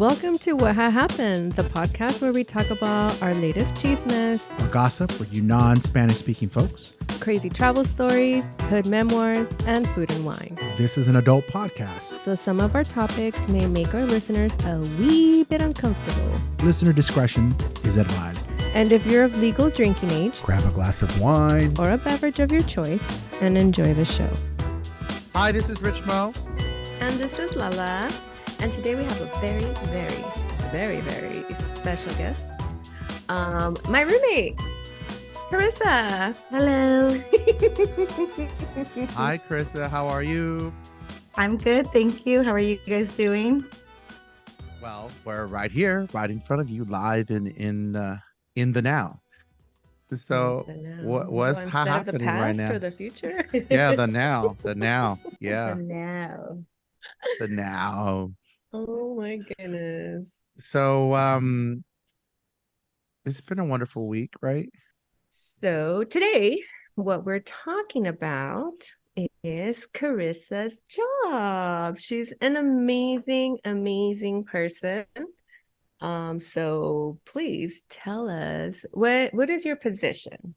Welcome to What Ha Happened, the podcast where we talk about our latest chismes, or gossip with you non-Spanish speaking folks. crazy travel stories, hood memoirs, and food and wine. This is an adult podcast. So some of our topics may make our listeners a wee bit uncomfortable. Listener discretion is advised. And if you're of legal drinking age, Grab a glass of wine. or a beverage of your choice, and enjoy the show. Hi, this is Rich Mo. And this is Lala. And today we have a very special guest. My roommate, Carissa. Hello. Hi, Carissa. How are you? I'm good, thank you. How are you guys doing? Well, we're right here, right in front of you, live in the now. So, what's happening right now? Or the future? Yeah, the now. Yeah, No. the now. Oh my goodness. So, it's been a wonderful week, right? So today, what we're talking about is Carissa's job. She's an amazing person. So please tell us what is your position?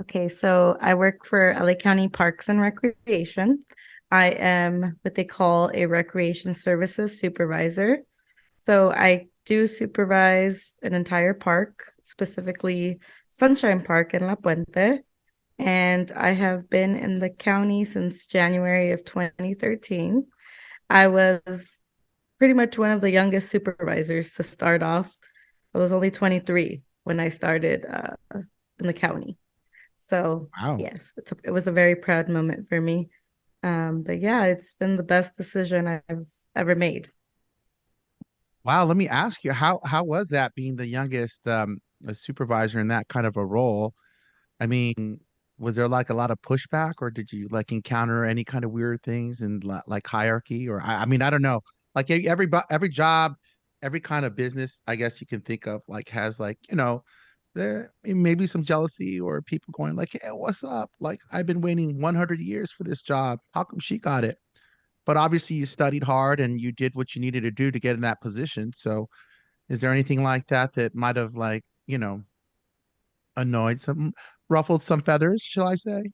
Okay, so I work for LA County Parks and Recreation. I am what they call a recreation services supervisor. So I do supervise an entire park, specifically Sunshine Park in La Puente. And I have been in the county since January of 2013. I was pretty much one of the youngest supervisors to start off. I was only 23 when I started in the county. So Wow. yes, it was a very proud moment for me. But yeah, it's been the best decision I've ever made. Wow, let me ask you, how was that being the youngest a supervisor in that kind of a role? I mean, was there like a lot of pushback, or did you like encounter any kind of weird things in like hierarchy? Or I mean, I don't know. Like every job, every kind of business, I guess you can think of, like has like, there may be some jealousy or people going like, "Hey, what's up? Like I've been waiting 100 years for this job. How come she got it?" But obviously you studied hard and you did what you needed to do to get in that position. So is there anything like that that might have like, annoyed ruffled some feathers, shall I say?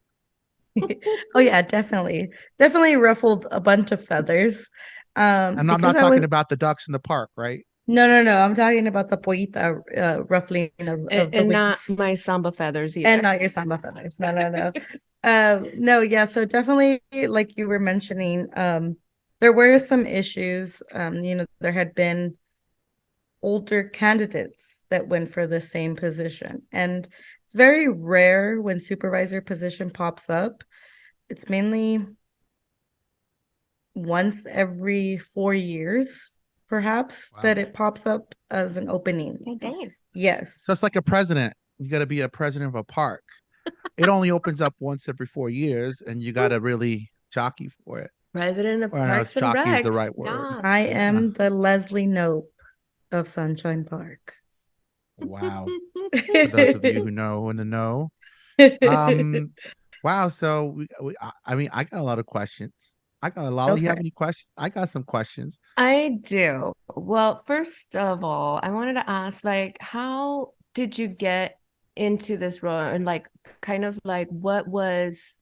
Oh yeah, definitely. Definitely ruffled a bunch of feathers. And I'm Because not I was talking about the ducks in the park, right? no. I'm talking about the pollita ruffling of the And not wings. my samba feathers either. And not your samba feathers. No. No, yeah, so definitely like you were mentioning, there were some issues. There had been older candidates that went for the same position. And it's very rare when supervisor position pops up. It's mainly once every 4 years, perhaps, Wow. that it pops up as an opening. Oh, dang. Yes. So it's like a president. You got to be a president of a park. It only opens up once every 4 years, and you got to really jockey for it. President of Or no, Parks and jockey is the Recs. right word. Yes. I am the Leslie Knope of Sunshine Park. Wow. For those of you who know in the know. Um, wow. So I mean, I got a lot of questions. I got a lot. Go You for have it. any questions? I got some questions. I do. Well, first of all, I wanted to ask, like, how did you get into this role? And like, kind of like, what was,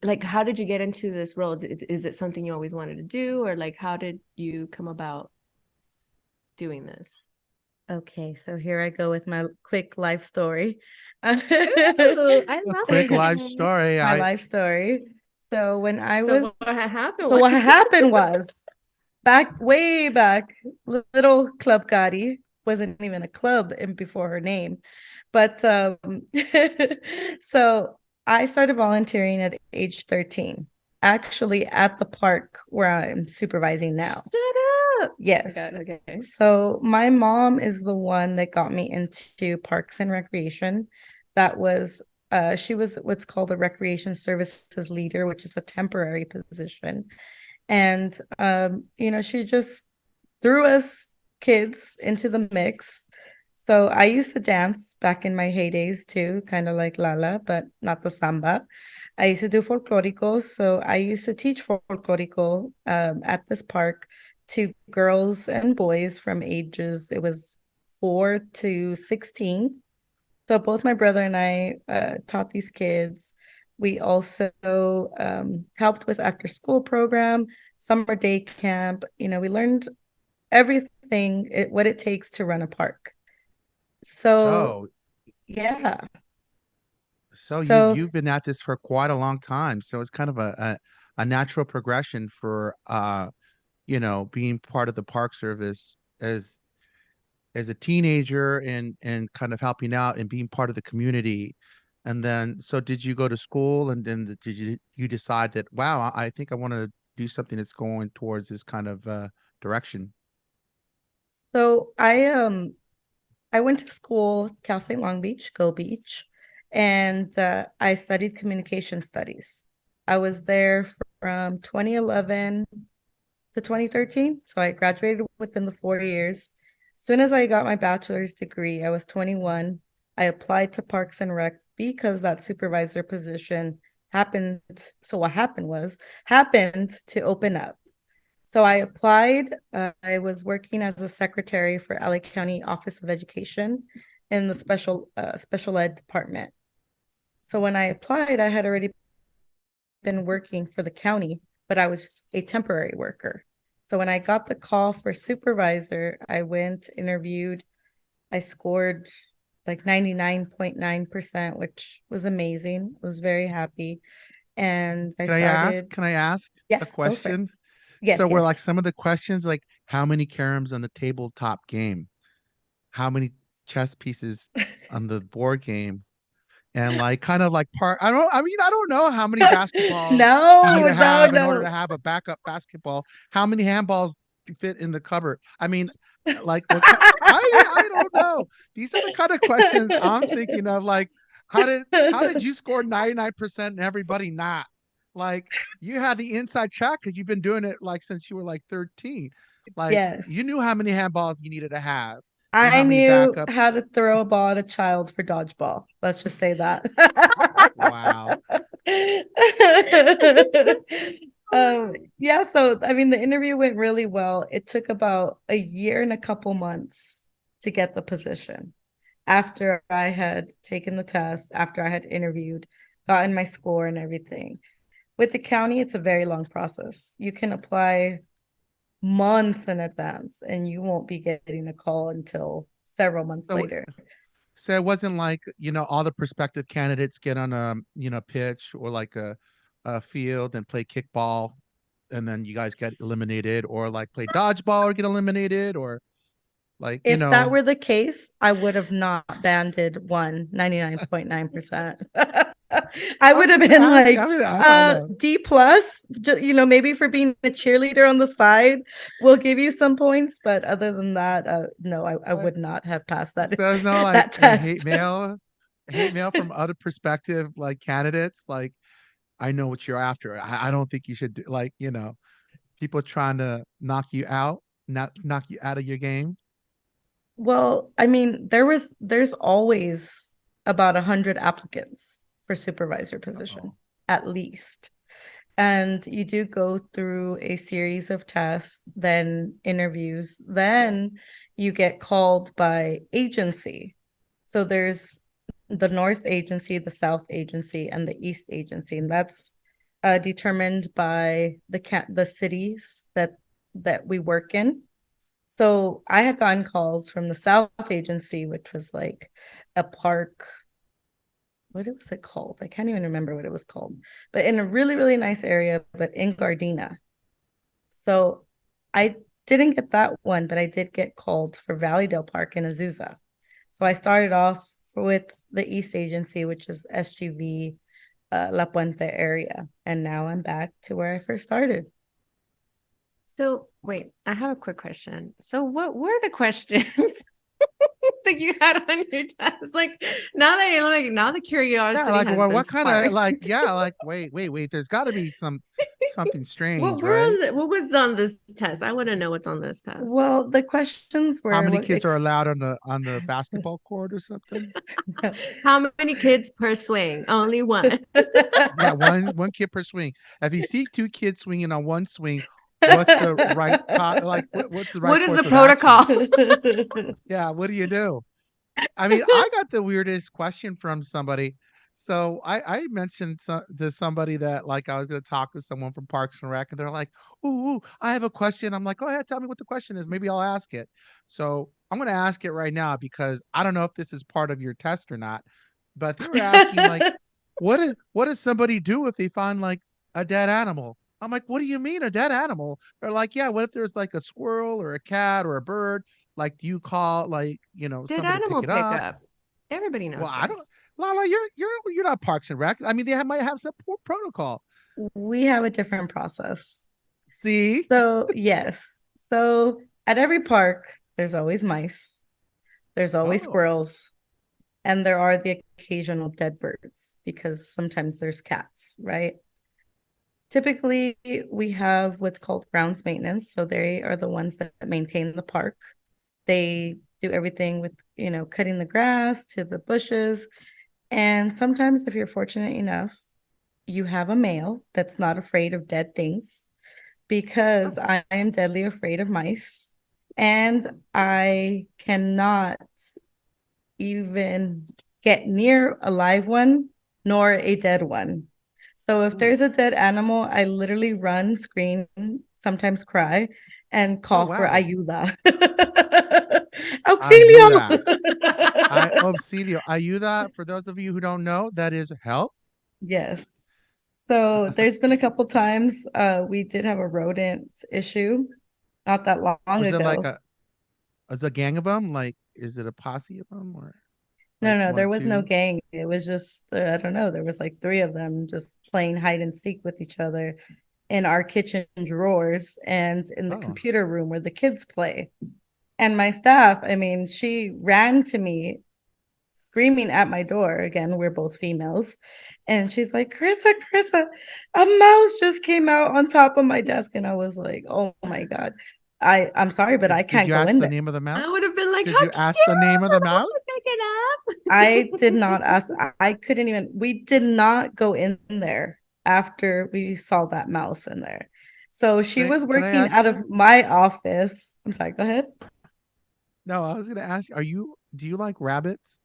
like, how did you get into this role? Is it something you always wanted to do? Or like, how did you come about doing this? Okay, so here I go with my quick life story. Ooh, I A love quick life it. story. My life story. So when I So was what happened? so what happened was way back, little Club Cari wasn't even a club before her name. But so I started volunteering at age 13, actually at the park where I'm supervising now. Shut up. Yes. Okay. So my mom is the one that got me into Parks and Recreation. That was she was what's called a recreation services leader, which is a temporary position. And she just threw us kids into the mix. So I used to dance back in my heydays too, kind of like Lala, but not the samba. I used to do folklorico. So I used to teach folklorico at this park to girls and boys from ages, it was 4 to 16. So both my brother and I taught these kids. We also helped with after school program, summer day camp. You know, we learned everything, what it takes to run a park. So Oh, yeah. so So you've been at this for quite a long time. So it's kind of a natural progression for being part of the Park Service as a teenager and kind of helping out and being part of the community. And then, so did you go to school and then did you decide that, wow, I think I want to do something that's going towards this kind of direction? so I went to school, Cal State Long Beach, Go Beach, and I studied communication studies. I was there from 2011 to 2013. So I graduated within the 4 years. As soon as I got my bachelor's degree, I was 21. I applied to Parks and Rec because that supervisor position happened. So what happened to open up. So I applied. I was working as a secretary for LA County Office of Education in the special ed department. So when I applied, I had already been working for the county, but I was a temporary worker. So when I got the call for supervisor, I went, interviewed. I scored like 99.9%, which was amazing. I was very happy. And I Can I ask? started, Can I ask a yes, go for it. question? So Yes, we're like yes. some of the questions like how many caroms on the tabletop game? How many chess pieces on the board game? And like kind of like I don't know how many basketballs you need No, to no, have in order no. to have a backup basketball. How many handballs fit in the cupboard? I mean, like what I don't know. These are the kind of questions I'm thinking of, like how did you score 99% and everybody not? Like you had the inside track because you've been doing it like since you were like 13. Like you Yes. knew how many handballs you needed to have and I how many knew backup. how to throw a ball at a child for dodgeball. Let's just say that. Wow. Yeah, so I mean the interview went really well. It took about a year and a couple months to get the position. After I had taken the test, after I had interviewed, gotten my score and everything. With the county, it's a very long process. You can apply months in advance and you won't be getting a call until several months So later. So it wasn't like, all the prospective candidates get on a, pitch or like a field and play kickball and then you guys get eliminated or like play dodgeball or get eliminated or like, If that were the case, I would have not banded 99.9%. I I'm would have just been asking. I like mean, I don't know. D plus, maybe for being a cheerleader on the side, we'll give you some points. But other than that, no, I Like, would not have passed that so there's no like that hate test. mail, from other prospective like candidates. Like, I know what you're after. I don't think you should do like, people trying to knock you out, not knock you out of your game. Well, I mean, there's always about 100 applicants for supervisor position, Uh-oh. at least. And you do go through a series of tests, then interviews, then you get called by agency. So there's the North agency, the South agency, and the East agency, and that's determined by the cities that we work in. So I had gotten calls from the South agency, which was like a park. What was it called? I can't even remember what it was called, but in a really, really nice area, but in Gardena. So I didn't get that one, but I did get called for Valleydale Park in Azusa. So I started off with the East Agency, which is SGV La Puente area. And now I'm back to where I first started. So wait, I have a quick question. So what were the questions that you had on your test? Like now the Yeah, curiosity like has been what kind of sparked. like yeah, like wait. There's got to be something What strange, were right? on what was on this test? I want to know what's on this test. Well, the questions How were many what kids are allowed on the basketball court or something? How many kids per swing? Only one. Yeah, one kid per swing. If you see two kids swinging on one swing, what's the right what's the right What is the course of action? protocol? Yeah, what do you do? I mean, I got the weirdest question from somebody. So I mentioned to somebody that like I was going to talk to someone from Parks and Rec, and they're like, ooh, I have a question. I'm like, go ahead, tell me what the question is. Maybe I'll ask it. So I'm going to ask it right now because I don't know if this is part of your test or not. But they were asking like, what does somebody do if they find like a dead animal? I'm like, what do you mean a dead animal? They're like, yeah, what if there's like a squirrel or a cat or a bird? Like, do you call like, Dead somebody to pick animal it up? pickup. Everybody Well, knows I don't this. Lala, you're not Parks and Rec. I mean, might have some protocol. We have a different process. See? So, yes. So, at every park, there's always mice, there's always Oh. squirrels, and there are the occasional dead birds because sometimes there's cats, right? Typically, we have what's called grounds maintenance. So, they are the ones that maintain the park. They do everything with, cutting the grass to the bushes. And sometimes, if you're fortunate enough, you have a male that's not afraid of dead things because Oh. I am deadly afraid of mice and I cannot even get near a live one nor a dead one. So if Ooh. there's a dead animal, I literally run, scream, sometimes cry, and Oh call for wow. ayuda. Auxilio! Ayuda. I Obsidio. Ayuda, for those of you who don't know, that is help. Yes. So there's been a couple times we did have a rodent issue not that long Was it like ago. a is a gang of them? Like, is it a posse of them or No, like no, one there or was no two? gang. It was just I don't know. There was like three of them just playing hide and seek with each other in our kitchen drawers and in the Oh. computer room where the kids play. And my staff, I mean, she ran to me screaming at my door. Again, we're both females. And she's like, Carissa, a mouse just came out on top of my desk. And I was like, oh my God. I'm sorry, but I Did can't you go ask in the there. name of the I mouse? would have been like, Did how you ask the name of the mouse? cute! Pick it I up. did not ask. I couldn't even, we did not go in there after we saw that mouse in there. So she was Can I working ask out you? of my office. I'm sorry, go ahead. No, I was gonna ask, do you like rabbits?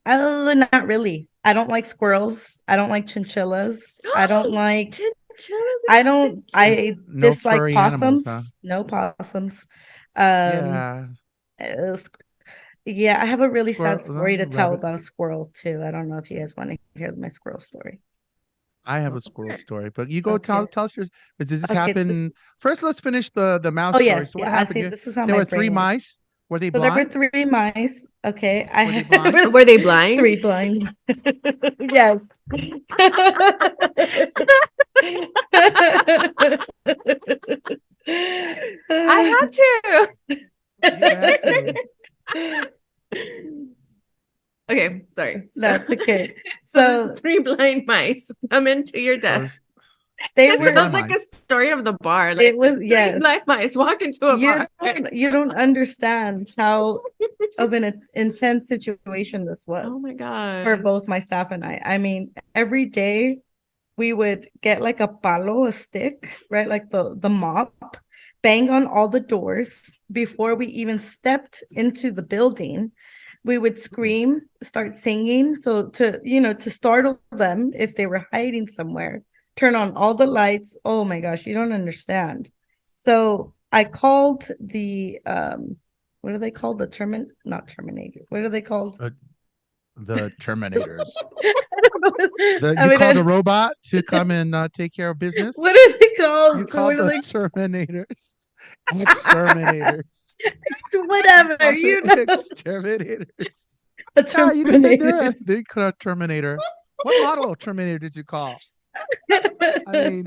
Not really. I don't like squirrels. I don't like chinchillas. I don't like, Chinchillas are I so don't, I No dislike furry animals, huh? possums. No possums. Um, Yeah. uh, yeah, I have a really sad Squirrel, story to tell rabbit. about a squirrel too. I don't know if you guys want to hear my squirrel story. I have a squirrel cute. story, but you go Okay. tell us yours. But does this Okay. This, happen first? Let's finish the mouse oh story. yes, So what yeah. I happened? see. This is how There my were three brain works. mice. Were they So there were blind? three mice. Okay. Were they blind? Were they blind? three blind. Yes. I had You had to. to. Okay, sorry. That's okay. So So there's three blind mice come into your So desk. they This three were, sounds blind like a mice. story of the bar. it Like was, three yes. blind mice walk into a bar. You don't understand how of an intense situation this Oh was my for God. both my staff and I. I mean, every day we would get like a palo, a stick, right? Like the mop, bang on all the doors before we even stepped into the building. We would scream, start singing. So to startle them if they were hiding somewhere, turn on all the lights. Oh my gosh, you don't understand. So I called the what are they called? The not terminator. What are they called? Uh, the Terminators. I don't know. I You mean, called a robot to come and take care of business. what is it You called? So what called are the they? Terminators. Exterminators. You Whatever, called you the know, exterminators. the Yeah, you did. Terminators. They could have Terminator. What model of Terminator did you call? I mean,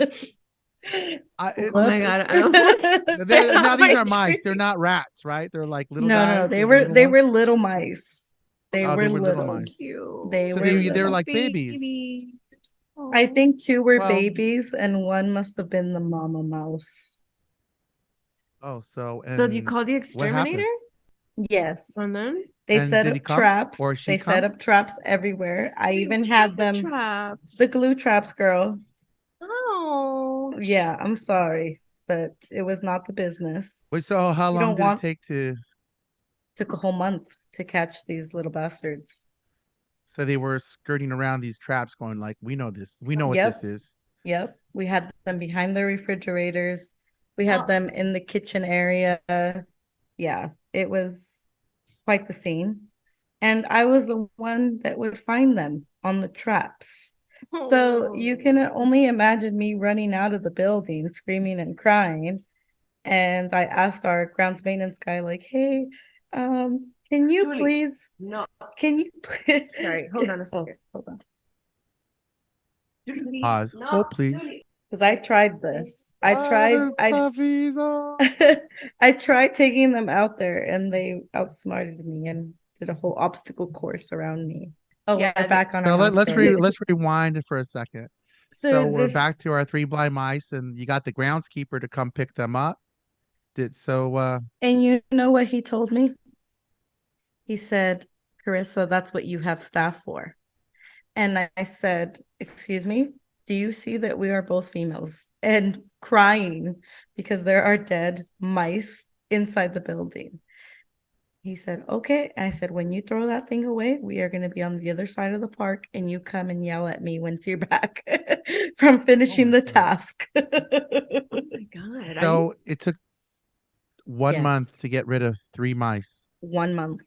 Oh my Whoops. God. I almost they're spit now out these my are mice. They're drink. not rats, right? They're like little No, no, no. guys. They're the little They ones. were little mice. They Oh, they were were little So little. mice. cute. They So were they were little. like babies. Baby. I Oh. think two were Well, babies and one must have been the mama mouse. oh, so So you and call the what exterminator? happened? Yes. And then They And set did he up come or traps. she They set come? up traps everywhere. I even What had the them traps. the glue traps, girl. Oh. Yeah, I'm sorry. but it was not the business. Wait, so how You long don't did it want take to? took a whole month to catch these little bastards. So they were skirting around these traps, going like, "We know this. We know what this Yep. is." Yep. We had them behind the refrigerators. We had them in the kitchen area. Yeah, it was quite the scene. And I was the one that would find them on the traps. So you can only imagine me running out of the building, screaming and crying. And I asked our grounds maintenance guy, like, hey, can you Julie, please, no, can you please, sorry, hold on a oh, second. hold on. Julie, Pause. no, Hold, please. Julie. Because I tried this. Oh, puppies! Oh. I tried taking them out there and they outsmarted me and did a whole obstacle course around me. Oh, Yeah, we're back on our So house story. let's rewind it for a second. So so we're this, back to our three blind mice, and you got the groundskeeper to come pick them up. Did so? And you know what he told me? He said, Carissa, that's what you have staff for. And I said, excuse me, do you see that we are both females? And crying because there are dead mice inside the building. He said, okay. I said, when you throw that thing away, we are going to be on the other side of the park and you come and yell at me once you're back from Oh finishing my the God. task. oh my God, are you? So it took 1 Yeah, month to get rid of 3 mice. 1 month.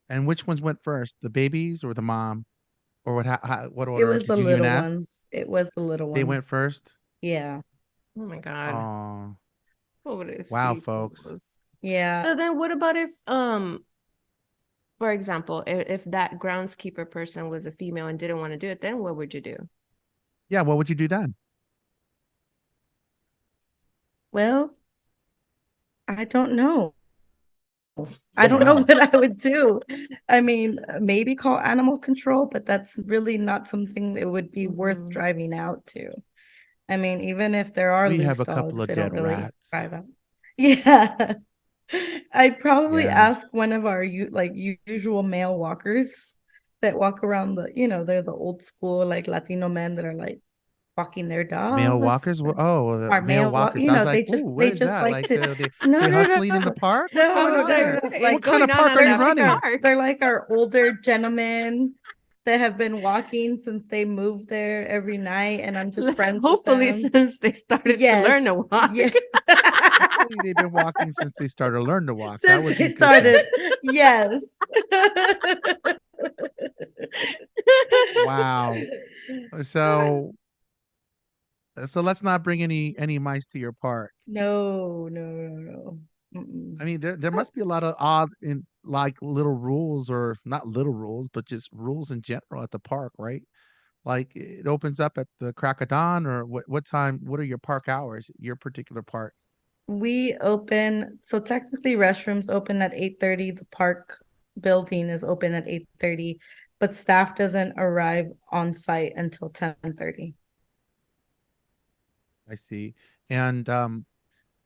And which ones went first? The babies or the mom? Or what It order? was the Did you even little ask? ones. It was the little They ones. went first? Yeah. Oh my God. Oh, wow, folks. Pobrecitos. Yeah. So then what about if, for example, if that groundskeeper person was a female and didn't want to do it, then what would you do? Yeah, what would you do then? Well, I don't know. I Oh, don't know wow. what I would do. I mean, maybe call animal control, but that's really not something that would be worth Mhm. driving out to. I mean, even if there are We have loose a couple dogs, of they don't dead really rats. drive out. Yeah. I'd probably Yeah. ask one of our usual male walkers that walk around they're the old school like Latino men that are like walking their Male dogs. walkers? Oh, the Our male male walkers. I was like, they ooh, just what they is just that? like Like to they no hustling in the park? What's going on there? like What What's kind going of on park at are they're you that like running? park? they're like our older gentlemen that have been walking since they moved there every night and I'm just friends with Hopefully, them. since they started to learn Yes. to walk. Yeah. Hopefully they've been walking since they started to learn to walk. That Since would they be good to. started. Yes. Wow. So let's not bring any mice to your park. No, no, no, no. Mm-mm. I mean, there must be a lot of odd in like little rules or not little rules, but just rules in general at the park, right? Like it opens up at the crack of dawn, or what time? What are your park hours? Your particular park? We open, so technically restrooms open at 8:30. The park building is open at 8:30, but staff doesn't arrive on site until 10:30. I see. And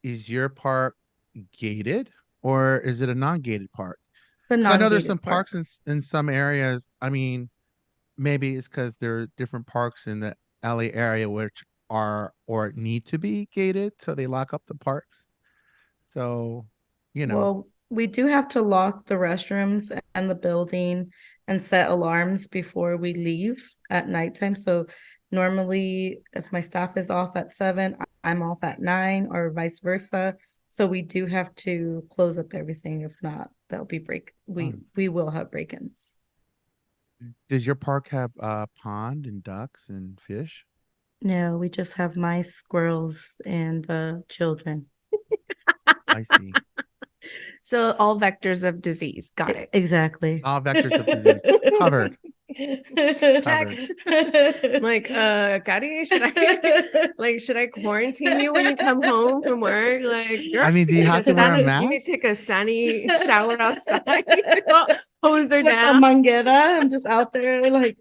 is your park gated or is it a non-gated park? The Because I know there's some non-gated parks park. in some areas. I mean, maybe it's because there are different parks in the LA area which are or need to be gated, so they lock up the parks. So, you know, Well, we do have to lock the restrooms and the building and set alarms before we leave at nighttime. So normally, if my staff is off at 7, I'm off at 9 or vice versa. So we do have to close up everything. If not, that'll be break. um, We will have break-ins. does your park have a pond and ducks and fish? No, we just have mice, squirrels, and children. I see. So all vectors of disease. Got it. Exactly. All vectors of disease covered, Check. covered. I'm like, Cari, should I quarantine you when you come home from work? Like, I mean, do you take have a to wear a you need mask? to take a sunny shower outside. Hose her With a down. manguera, I'm just out there like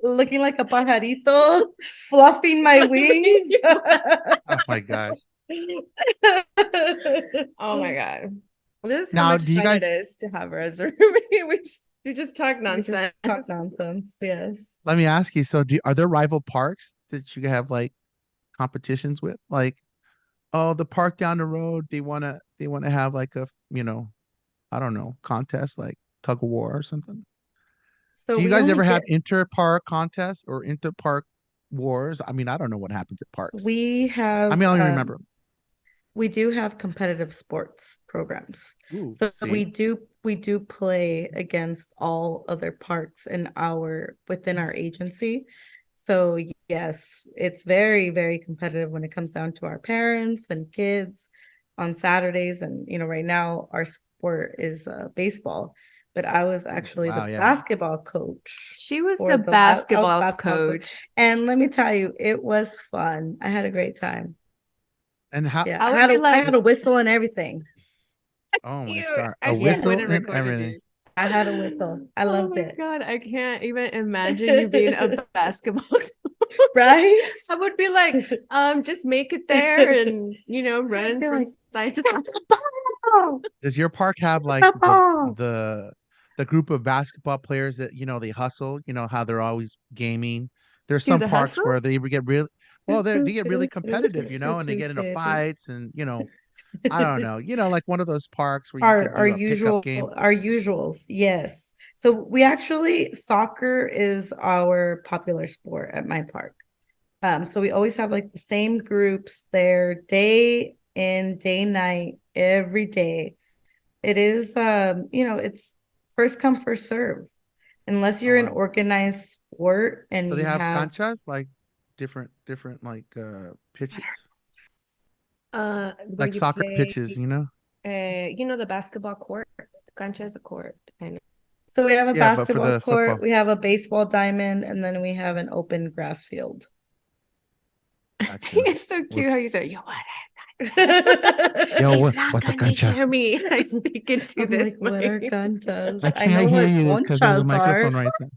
looking like a pajarito, fluffing my wings. Oh my gosh. Oh my God. This is how Now, much do you fun it guys is to have her as a roommate. We just talk We just nonsense. talk nonsense. Yes. let me ask you, so are there rival parks that you have like competitions with? Like Oh, the park down the road, they wanna have like a, I don't know, contest like tug of war or something. So Do you we guys only ever have get inter-park contests or inter-park wars? I mean, I don't know what happens at parks. we I have mean, I don't even remember. we do have competitive sports programs. Ooh, So see? we do play against all other parks in our within our agency. So yes, it's very, very competitive when it comes down to our parents and kids on Saturdays. And right now our sport is baseball. But I was actually Wow, the yeah. basketball coach She was for the the I was basketball basketball coach. coach. And let me tell you, it was fun. I had a great time. And how Yeah, I would be I like, had a whistle and everything. oh my cute. star. A I just Yeah, whistle wouldn't and recorded everything. you. I had a whistle. I Oh loved my it. God, I can't even imagine you being a basketball coach. Right? I would be like, just make it there and I'd run be from like, side to "Get side. the ball! Does your park have Get like the ball!" the group of basketball players that they hustle, how they're always gaming? There's Do some the parks hustle? where they get really well, they get really competitive, and they get into Our fights and I don't know, like one of those parks where you could do a pickup game. our usuals, yes. So we actually soccer is our popular sport at my park. So we always have like the same groups there, day in, day night, every day. It is it's first come, first serve. Unless Oh you're an wow. organized sport and So they you have have canchas like different like pitches, Where like you soccer play, pitches, the basketball court. The cancha is a court, kind of. so we have a Yeah, but for basketball the court, football. we have a baseball diamond, and then we have an open grass field. Gotcha. It's so What? cute how you said, yo, what? Yo, He's not what's a gonna cancha? hear me. I speak into I'm this like, what are mic. canchas? I I know can't hear what you because there's a conchas are. microphone right there.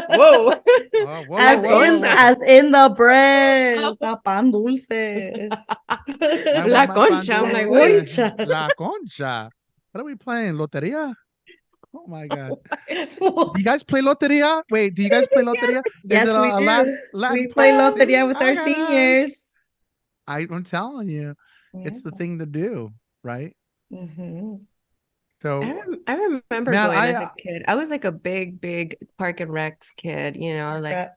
Whoa. Oh, whoa, La whoa, As whoa, whoa, in whoa. concha. as in the Oh. bread, the pan dulce. I want La my pan concha. I'm La like, wait. dulce. concha. La concha. What are we playing? Loteria? Oh my God. Do you Yes, guys play loteria? Wait, do you guys play loteria? Is it we a do. Latin We play park? See, loteria with I our gotta ask. seniors. I'm telling you, Yeah. it's the thing to do, right? Hmm. So, I remember man, going as a kid. I was like a big, big Park and Recs kid, like,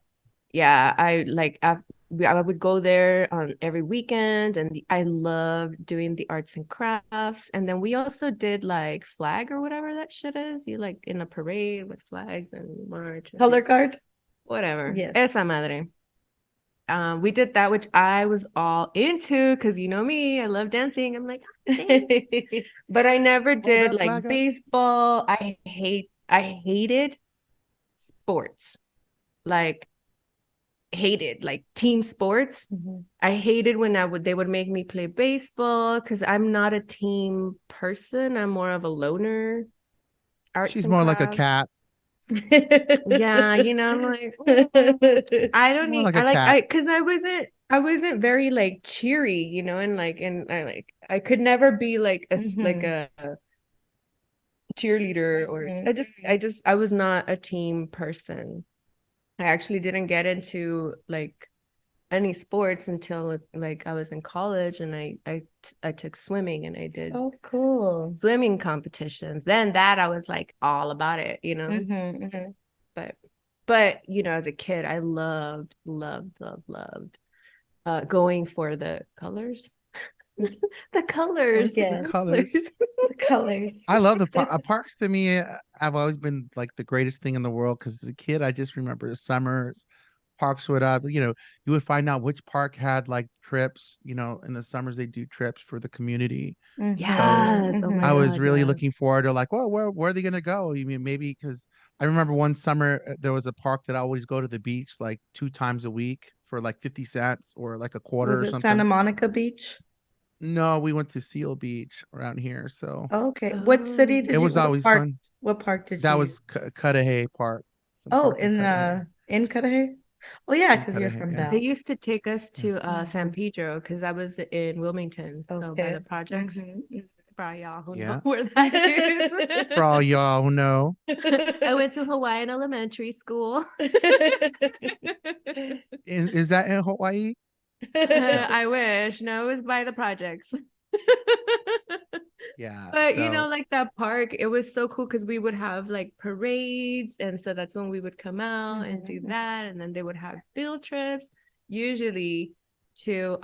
yeah, I would go there on every weekend, and I loved doing the arts and crafts. And then we also did like flag or whatever that shit is. You like in a parade with flags and march and Color guard. whatever. Yes. Esa madre. We did that, which I was all into because you know me, I love dancing. I'm like, but I never hold did that like flag up. baseball. I hated sports. Like hated like team sports. Mhm. I hated when they would make me play baseball because I'm not a team person. I'm more of a loner. Arts She's and more like a crafts. cat. Yeah, I'm like, I She's don't more need like a cat. because I wasn't very like cheery, and I could never be like like Mhm. a cheerleader or Mhm. I was not a team person. I actually didn't get into like any sports until like I was in college, and I took swimming, and I did Oh, cool. swimming competitions. Then that I was like all about it, Mhm. Mhm. but as a kid I loved going for the colors. The Oh, colors, the The yeah. colors. colors. The colors. I love the parks. To me, have always been like the greatest thing in the world. Because as a kid, I just remember the summers. Parks would you would find out which park had like trips. In the summers they do trips for the community. So Mhm. Yes, oh my I was Mhm. God, really looking yes. forward to like, well, where are they gonna go? You mean maybe because I remember one summer there was a park that I always go to the beach like 2 times a week for like 50 cents or like a quarter Was or it Santa something. Monica Beach? No, we went to Seal Beach around here, so Okay. Oh. it was always fun. What park did That you use? was Cudahy Park, some Oh, park in Cudahy? Oh yeah, in because you're Cudahy, from yeah, They down. used to take us yeah. to San Pedro because I was in Wilmington, so by the Okay. projects. Mhm. For y'all who know Yeah. where that For is. all y'all who know, I went to Hawaiian elementary school. is that in Hawaii? I wish. No, it was by the projects. Yeah. But So like that park, it was so cool because we would have like parades, and so that's when we would come out and do that, and then they would have field trips, usually to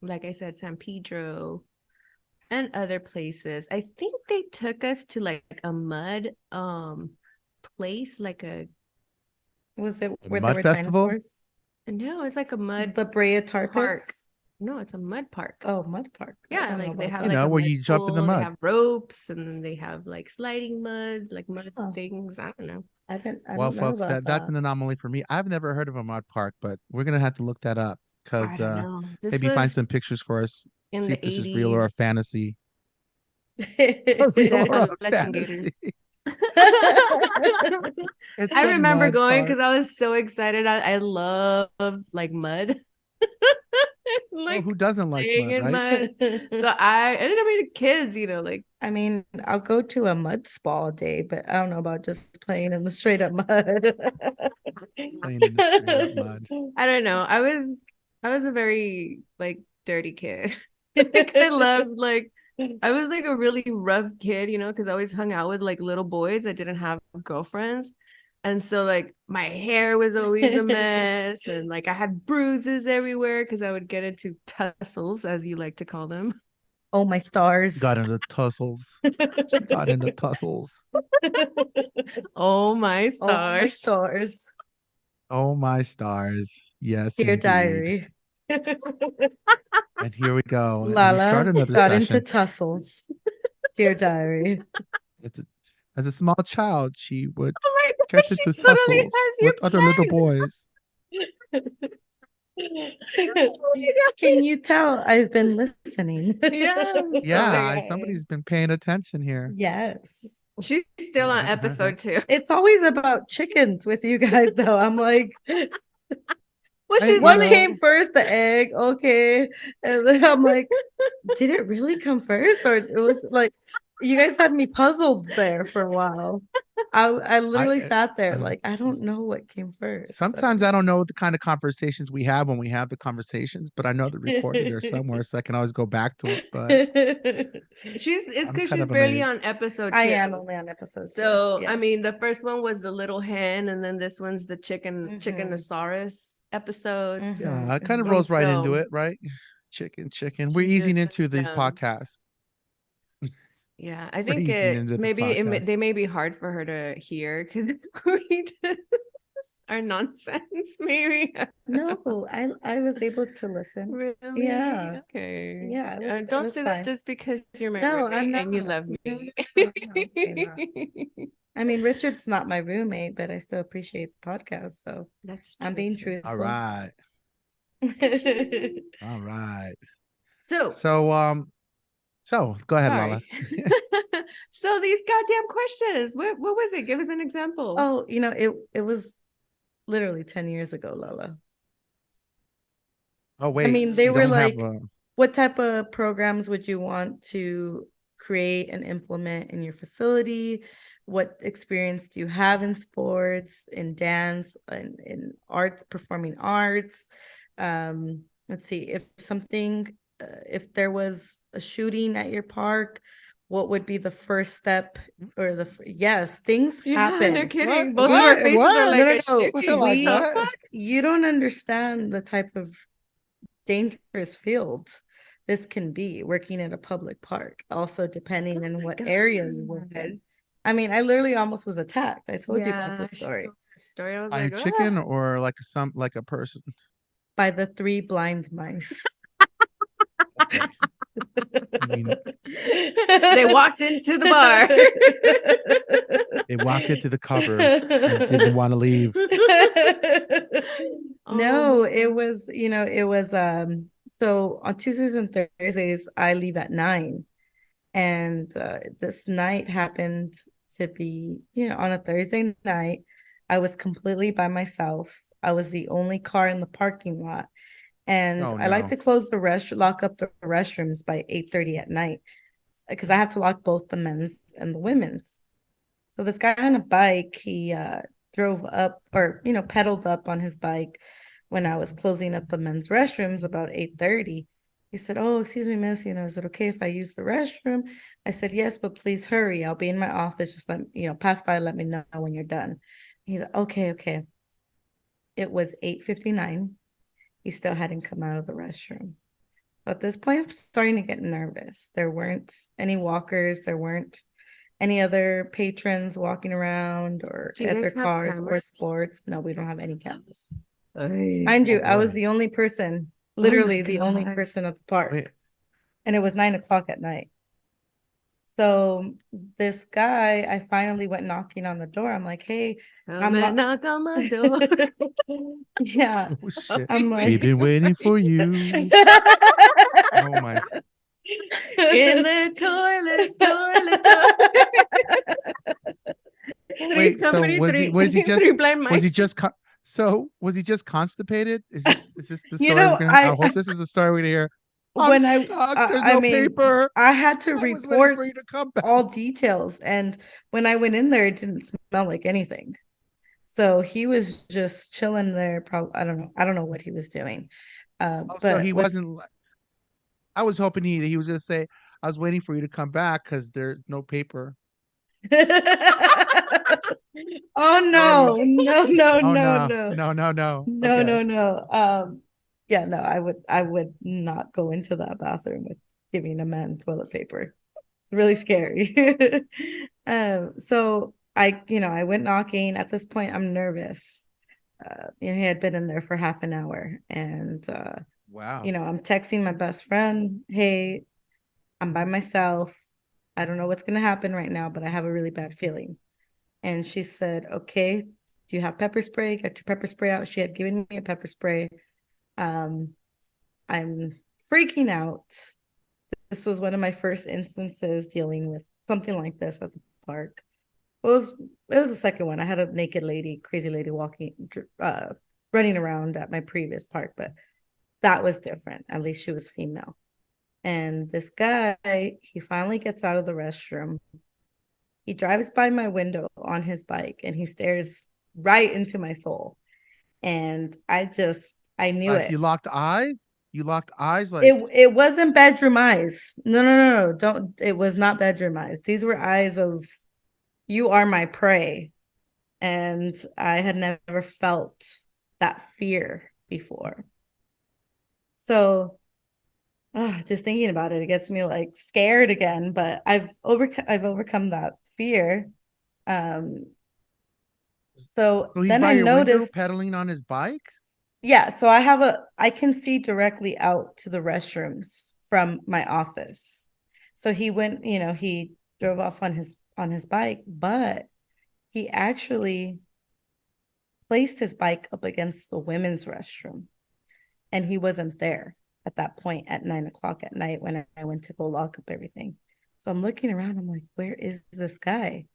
like I said, San Pedro and other places. I think they took us to like a mud place, like a Was it a where there mud were festival? dinosaurs? no, it's like a mud The Brea Tar park. Pits? No, it's a mud park. Oh, Mud Park. I Yeah, don't know like they about have You that. like know, a where mud you jump in the pool, they mud. have ropes, and then they have like sliding mud, like mud Oh, things. I don't know. I Well, don't know folks, about that's that. an anomaly for me. I've never heard of a mud park, but we're gonna have to look that up I because don't know. This maybe find was some pictures for us, in see the if this is real or a 80s. fantasy. A real or a Cerca Leche fantasy. Gators. It's I a remember mud going park. because I was so excited. I love like mud. Oh, Like who doesn't like playing mud, in right? mud. So I ended up meeting kids, like I mean, I'll go to a mud spa day, but I don't know about just playing in the straight up mud. Playing in the straight up mud. I don't know. I was a very like dirty kid. Like I loved like I was like a really rough kid, because I always hung out with like little boys that didn't have girlfriends. And so like my hair was always a mess, and like I had bruises everywhere because I would get into tussles, as you like to call them. Oh, my stars. Got into tussles. She got into tussles. Oh my Oh, my stars. stars. Oh my stars. Yes, Dear indeed. diary. And here we go. And we start Lala another got into session. tussles. Dear diary. As a, as a small child, she would Oh my gosh, get she into totally tussles has you with other little pegged. boys. Can you tell I've been listening? Yes. Oh my Yeah, God. somebody's been paying attention here. Yes. She's still on episode 2. It's always about chickens with you guys, though. I'm like, Well, she's what only came first? The egg? Okay. And then I'm like, did it really come first? Or it was like, you guys had me puzzled there for a while. I literally sat there like, I don't know what came first. Sometimes I don't know the kind of conversations we have when we have the conversations, but I know the recording there somewhere, so I can always go back to it. But it's I'm because kind she's of barely amazed. on episode 2. I am only on episode 2. So I Yes. mean, the first one was the little hen, and then this one's the Mhm. chickenosaurus episode. Yeah, it kind of Mhm. rolls right into So it, right? Chicken. We're she easing into just these podcasts. yeah, I We're think easing into the podcast. they may be hard for her to hear because we just are nonsense. Maybe No, I was able to listen. really. Yeah. Okay. Yeah, it Don't was say that fine. just because you're my No, roommate I'm and you not. love No, me. no, I'm not saying that. I mean, Richard's not my roommate, but I still appreciate the podcast. So That's I'm being true. All truthful. right. All right. So So go ahead, Lala. sorry. So these goddamn questions. What was it? Give us an example. Oh, it was literally 10 years ago, Lola. Oh I wait, mean, they you were don't have like, a what type of programs would you want to create and implement in your facility? What experience do you have in sports, in dance, in arts, performing arts? Let's see, if there was a shooting at your park, what would be the first step or yes, things Yeah, happen. no what? kidding. Both of our What? faces are What? like No, a no, no. shooting. Like What the what? fuck? You don't understand the type of dangerous field this can be working at a public park, also depending on what area you work in. I mean, I literally almost was attacked. I told you about this she story. told the story. I was By a like, chicken "Ah." or like a person? By the 3 blind mice. Okay. I mean, They walked into the bar. they walked into the cupboard and didn't want to leave. No, Oh, so on Tuesdays and Thursdays I leave at 9, and this night happened to be, on a Thursday night. I was completely by myself. I was the only car in the parking lot, and Oh I like no. to lock up the restrooms by 8:30 at night because I have to lock both the men's and the women's. So this guy on a bike, he drove up or pedaled up on his bike when I was closing up the men's restrooms about 8:30. He said, "Oh, excuse me, miss, is it okay if I use the restroom?" I said, "Yes, but please hurry. I'll be in my office. Just pass by, let me know when you're done." He's like, "Okay, okay." It was 8:59. He still hadn't come out of the restroom. At this point, I'm starting to get nervous. There weren't any walkers, there weren't any other patrons walking around or Do you at their guys have cars or cameras? sports. No, we don't have any cameras. Ay, Mind Oh you, I was boy. the only person, oh my literally the only God. person at the Wait, park, and it was 9 o'clock at night. So this guy, I finally went knocking on the door. I'm like, "Hey, Come I'm and not." knock on my door. Yeah, oh shit. I'm We've like, been waiting for you. Oh my. In the toilet, toilet. Three's Wait, so company, was he three, was he just three blind was he mice. just co so was he just constipated? Is this the you story we're know, gonna I I hope this is the story we're gonna hear. I'm when stuck. There's I no mean, paper. I had to I was waiting report for you to come back. all details, and when I went in there, it didn't smell like anything. So he was just chilling there. Probably, I don't know what he was doing. Oh, so But he what's wasn't I was hoping he was gonna say, I was waiting for you to come back because there's no paper. Oh Sorry. no, no, no, Oh no, no. no, No, no, no. no, Okay. no, no. Yeah, no, I would not go into that bathroom with giving a man toilet paper. Really scary. So I went knocking. At this point, I'm nervous. He had been in there for half an hour, and Wow. I'm texting my best friend, "Hey, I'm by myself. I don't know what's gonna happen right now, but I have a really bad feeling." And she said, "Okay, do you have pepper spray? Get your pepper spray out." She had given me a pepper spray. Um, I'm freaking out. This was one of my first instances dealing with something like this at the park. It was the second one. I had a naked lady, crazy lady running around at my previous park, but that was different. At least she was female. And this guy, he finally gets out of the restroom. He drives by my window on his bike and he stares right into my soul. And I knew Like you it. locked eyes? You locked eyes like It wasn't bedroom eyes. No, no, no, no. Don't It was not bedroom eyes. These were eyes of, "You are my prey." And I had never felt that fear before. So just thinking about it, it gets me like scared again. But I've overcome that fear. Um, so so he's then by I your window noticed, pedaling on his bike? yeah. So I can see directly out to the restrooms from my office. So he drove off on his bike, but he actually placed his bike up against the women's restroom, and he wasn't there at that point at 9 o'clock at night when I went to go lock up everything. So I'm looking around. I'm like, "Where is this guy?"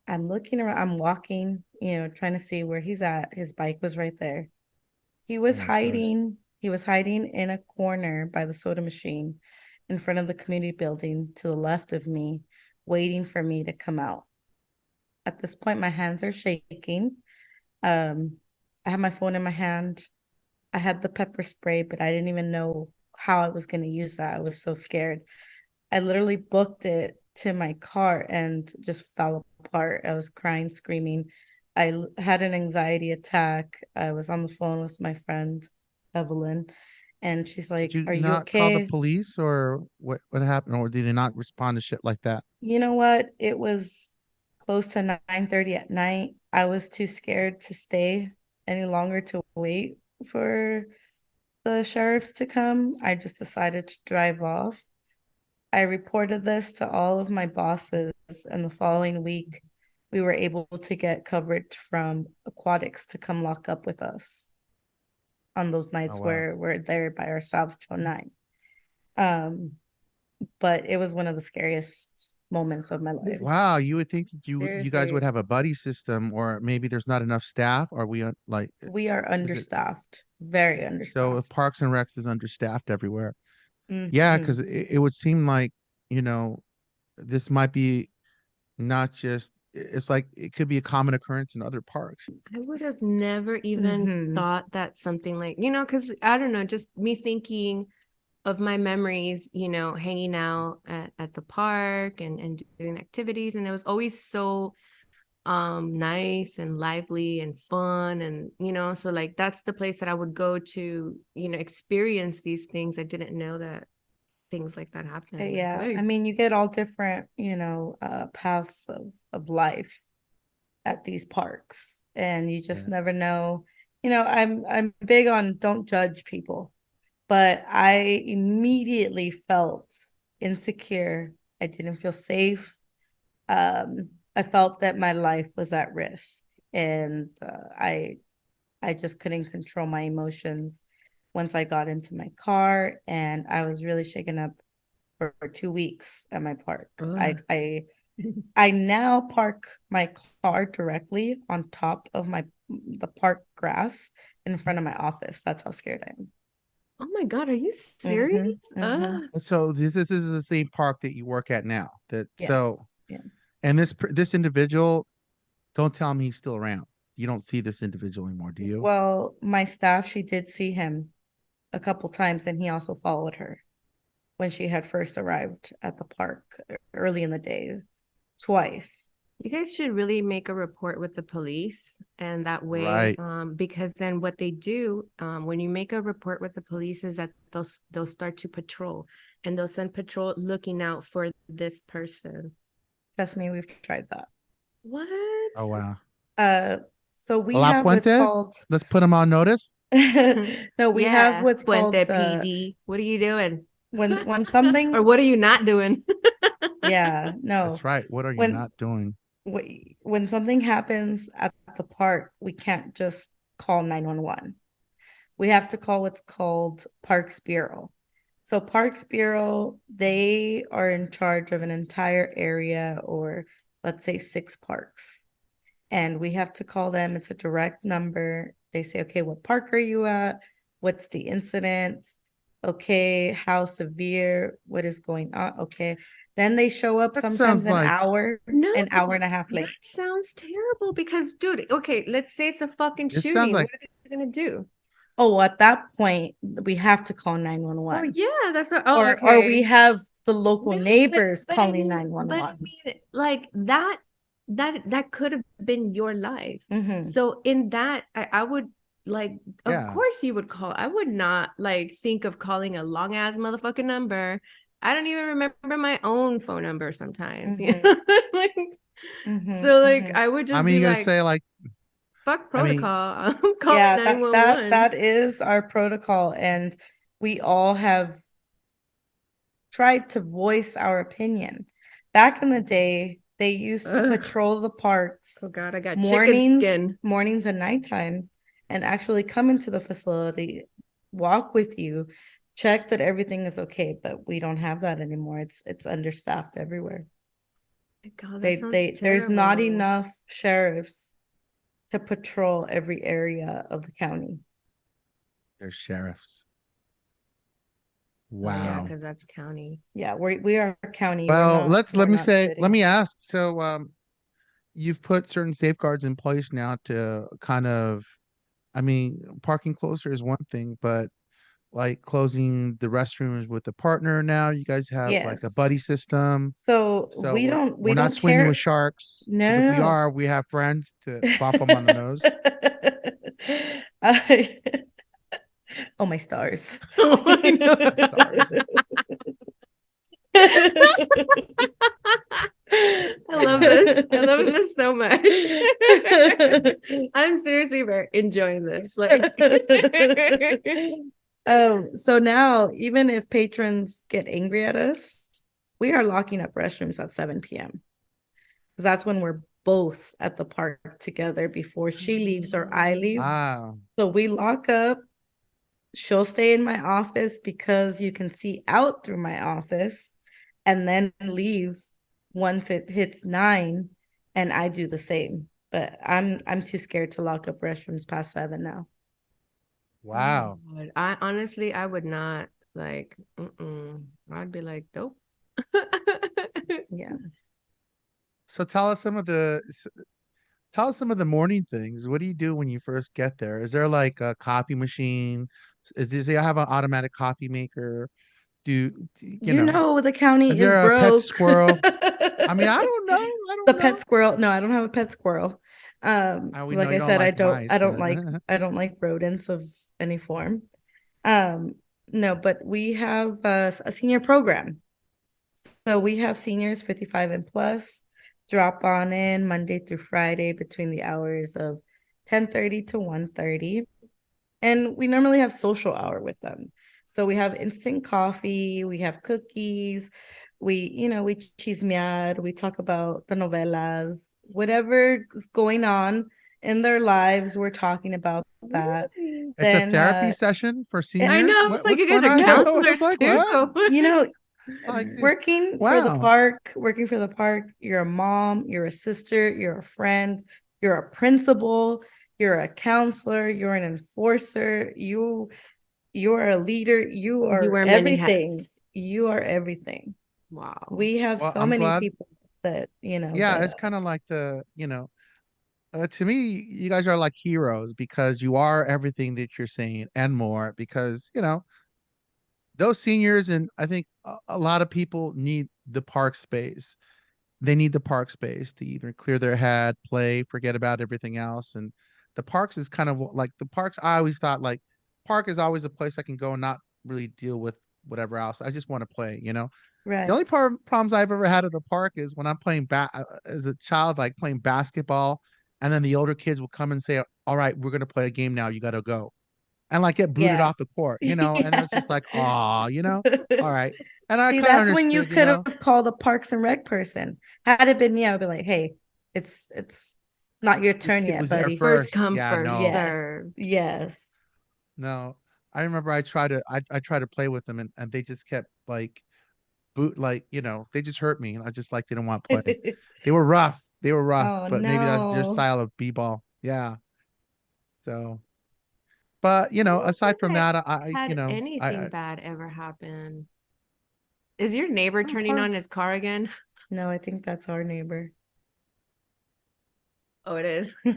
I'm looking around. I'm walking, trying to see where he's at. His bike was right there. He Oh was my gosh. hiding. He was hiding in a corner by the soda machine in front of the community building to the left of me, waiting for me to come out. At this point, my hands are shaking. Um, I have my phone in my hand. I had the pepper spray, but I didn't even know how I was going to use that. I was so scared. I literally booked it to my car and just fell apart. I was crying, screaming. Had an anxiety attack. I was on the phone with my friend, Evelyn, and she's Did like, you "Are you not call the okay?" police or what happened? Or did he not respond to shit like that? You know what? It was close to 9:30 at night. I was too scared to stay any longer to wait for the sheriffs to come. I just decided to drive off. I reported this to all of my bosses, and the following week, we were able to get coverage from Aquatics to come lock up with us on those Oh nights wow. where we're there by ourselves till 9. Um, but it was one of the scariest moments of my life. Wow, you would think that you guys would Seriously. have a buddy system, or maybe there's not enough staff. Are we like We are is it understaffed, very so if understaffed. Parks and Recs is understaffed everywhere? Yeah, because Mhm. it would seem like, you know, this might be not just it's like it could be a common occurrence in other parks. I would have never even Mhm. thought that something like, because I don't know, just me thinking of my memories, hanging out at the park and doing activities. And it was always so nice and lively and fun. And, so like that's the place that I would go to, experience these things. I didn't know that things like that happen. Like, Yeah, I hey, mean, you get all different, paths of life at these parks, and you just Yeah. never know. I'm big on don't judge people, but I immediately felt insecure. I didn't feel safe. I felt that my life was at risk, and I just couldn't control my emotions once I got into my car, and I was really shaken up for 2 weeks at my park. I ugh. I I now park my car directly on top of the park grass in front of my office. That's how scared I am. Oh my God, are you serious? Mm-hmm. Mm-hmm. So this is the same park that you work at now. Yes. Yeah. And this individual, don't tell me he's still around. You don't see this individual anymore, do you? Well, my staff, she did see him a couple times, and he also followed her when she had first arrived at the park early in the day, twice. You guys should really make a report with the police, and that way, Right. because then what they do, when you make a report with the police, is that they'll start to patrol, and they'll send patrol looking out for this person. Trust me, we've tried that. Oh What? wow. Uh, so we La have what's Puente, called let's put him on notice. no, we have Yeah, what's Puente called PD. What are you doing? when something Or what are you not doing? yeah, That's no. right. What are you When not doing? when something happens at the park, we can't just call 911. We have to call what's called Parks Bureau. So Parks Bureau, they are in charge of an entire area, or let's say 6 parks. And we have to call them. It's a direct number. They say, okay, what park are you at? What's the incident? Okay, how severe? What is going on? Okay. Then they show up That sometimes sounds like No, an hour and a half that late. sounds terrible because, dude, okay, let's say it's a fucking it sounds shooting. like What are they gonna do? Oh, at that point, we have to call Oh 911. yeah, oh Or we okay. have the local No, neighbors but I calling mean, but I 911. mean, like that could have been your life. Mm-hmm. So in that, I would like, of yeah. course you would call. I would not like think of calling a long ass motherfucking number. I don't even remember my own phone number sometimes, Mm-hmm. like Mm-hmm. so like Mm-hmm. I would I just mean, be you gotta like, say like, fuck I mean, protocol. I'm calling Yeah, that 911. is our protocol, and we all have tried to voice our opinion. Back in the day, they used to Ugh. patrol the parks Oh God, I got chicken mornings, skin. mornings and nighttime, and actually come into the facility, walk with you, check that everything is okay. But we don't have that anymore. It's understaffed everywhere. God, that sounds There's not terrible. enough sheriffs to patrol every area of the county. there's sheriffs. Oh yeah, Wow. because that's county. Yeah, we are county. Well, We're not let city. me ask. So, you've put certain safeguards in place now to kind of, I mean, parking closer is one thing, but like closing the restrooms with a partner now, you guys have like a buddy Yes. system. So So we we're not don't swimming with care. sharks because if we No, are, we have friends to bop them on the no. nose. I, oh my stars. Oh, I know. Stars. I love this. I love this so much. I'm seriously very enjoying this. Like, So now even if patrons get angry at us, we are locking up restrooms at 7 p.m. because that's when we're both at the park together before she leaves or I leave. Wow. So we lock up. She'll stay in my office because you can see out through my office, and then leave once it hits 9, and I do the same. But I'm too scared to lock up restrooms past 7 now. oh my Wow. God. I honestly, I would not like, I'd be like, nope. Yeah. So tell us some of the morning things. What do you do when you first get there? Is there like a coffee machine? Does it have an automatic coffee maker? You You know, know, the county is is there a pet broke. squirrel? I mean, I don't know. I The don't pet know. squirrel. No, I don't have a pet squirrel. We know Like you I don't said, like mice, but I don't like rodents of any form. Um, no, but we have a senior program. So we have seniors 55 and plus drop on in Monday through Friday between the hours of 10:30 to 1:30. And we normally have social hour with them. So we have instant coffee, we have cookies, we chismear, we talk about the novelas, whatever is going on in their lives, we're talking about that. Really? it's a Then therapy session for I seniors. know. It's like What's you guys going are on here? no, I was counselors like, too. what? you know, Like, wow. working for the park, you're a mom, you're a sister, you're a friend, you're a principal, you're a counselor, you're an enforcer, you are a leader, you You are wear many everything. hats. You are everything. Wow. We have Well, so I'm many glad. people that, Yeah, it's kind of like to me, you guys are like heroes because you are everything that you're saying and more. Because those seniors, and I think a lot of people need the park space. They need the park space to either clear their head, play, forget about everything else. And the parks is kind of like the parks. I always thought like park is always a place I can go and not really deal with whatever else. I just want to play. The right. only problems I've ever had at a park is when I'm playing as a child, like playing basketball, and then the older kids will come and say, "All right, we're gonna play a game now. You gotta go," and like get booted Yeah. off the court. And Yeah. it's just like, all right. And I See, kind of that's when you understood. could have called a Parks and Rec person. Had it been me, I would be like, hey, it's not your Your turn kid yet, was there buddy. First first. come, Yeah, first no, Yes. serve. Yes. no. I remember I tried to play with them, and they just kept like they just hurt me, and I just like didn't want to play. They were rough. They were rough, Oh but maybe that's their no. style of b-ball. Yeah. So, but I don't aside think from I that, had anything bad ever happen. Is your neighbor I'm turning part. on his car again? No, I think that's our neighbor. Oh, it is. I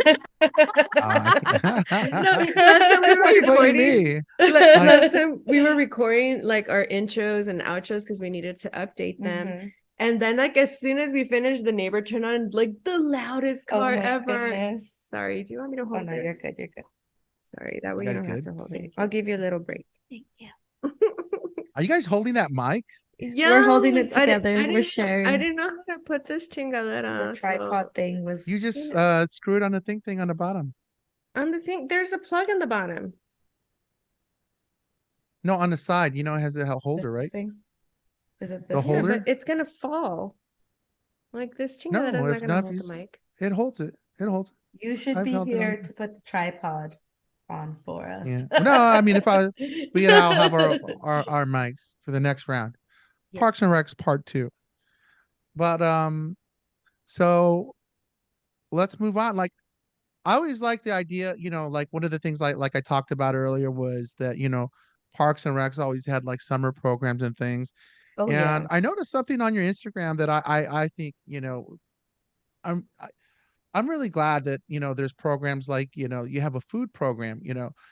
can't. No, last time we Why are were you blaming recording, me? Like, last time we were recording like our intros and outros because we needed to update them. Mhm. And then like as soon as we finished, the neighbor turned on like the loudest Oh car my ever. goodness. Sorry, do you want me to Oh hold no, this? you're good. You're good. Sorry, that you way you guys don't have good? to hold it. Thank I'll you. give you a little break. Thank you. Are you guys holding that mic? We're holding Yes, it together. We're I sharing. didn't know how to put this The chingadera, so tripod thing was You you just know, screw it on the thing on the bottom. on the thing, there's a plug in the bottom. No, on the side. It has a this holder, right? thing. Is it The this Yeah, thing? but holder. it's gonna fall. Like this chingadera No, is not if gonna not, hold the mic. it holds it. It holds it. You should I've be held it on. here to put the tripod on for us. Yeah. No, I mean, if we and I'll have our mics for the next round. Yes. Parks and Recs Part 2. But so let's move on. Like I always like the idea, like one of the things like I talked about earlier was that, Parks and Recs always had like summer programs and things. Oh And yeah. I noticed something on your Instagram that I think, I'm I, I'm really glad that, there's programs like, you have a food program,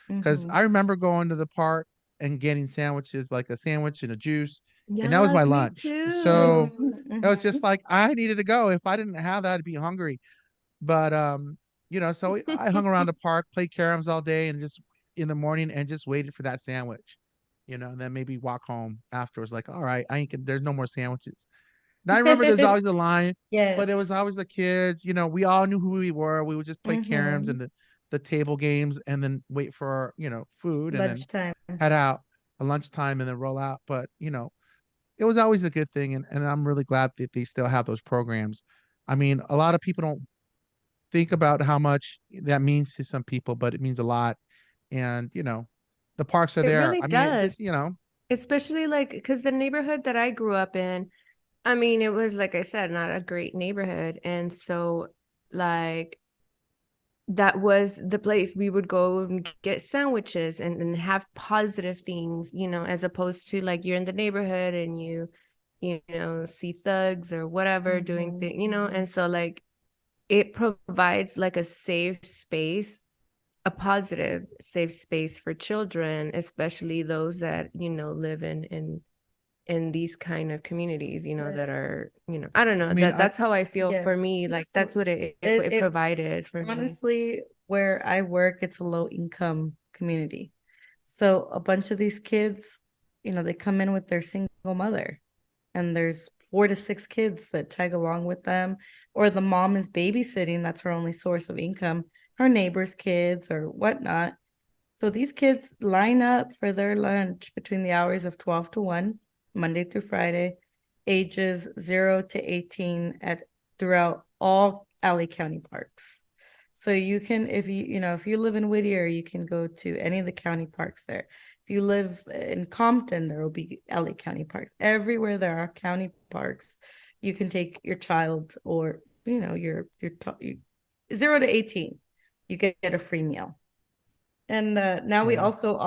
because Mm-hmm. I remember going to the park and getting sandwiches, like a sandwich and a juice, and that was my Yes, me lunch. So too. it was just Mm-hmm. like I needed to go. If I didn't have that, I'd be hungry. But so I hung around the park, played caroms all day, and just in the morning and just waited for that sandwich, and then maybe walk home afterwards. Like, all right, there's no more sandwiches. And I remember there's always a line, but it was Yes. always the kids. We all knew who we were. We would just play caroms Mm-hmm. and the table games, and then wait for food, and then Lunchtime. head out at lunchtime, and then roll out. But it was always a good thing, and I'm really glad that they still have those programs. I mean, a lot of people don't think about how much that means to some people, but it means a lot. And the parks are It there. really I mean, does. Especially like because the neighborhood that I grew up in, I mean, it was like I said, not a great neighborhood. And so like that was the place we would go and get sandwiches and have positive things, as opposed to like you're in the neighborhood and see thugs or whatever doing Mhm. things, and so like it provides like a safe space, a positive safe space for children, especially those that live in these kind of communities, Yeah. that are, I don't I know, mean, that's how I feel. For Yes. me, like that's what it It provided for me. honestly, where I work, it's a low income community. So a bunch of these kids, they come in with their single mother, and there's 4 to 6 kids that tag along with them, or the mom is babysitting. That's her only source of income, her neighbor's kids or whatnot. So these kids line up for their lunch between the hours of 12 to 1, Monday through Friday, ages 0 to 18 at throughout all LA County parks. So you can, if you live in Whittier, you can go to any of the county parks there. If you live in Compton, there will be LA County parks. Everywhere there are county parks, you can take your child, or your 0 to 18. You get a free meal. And now we yeah. also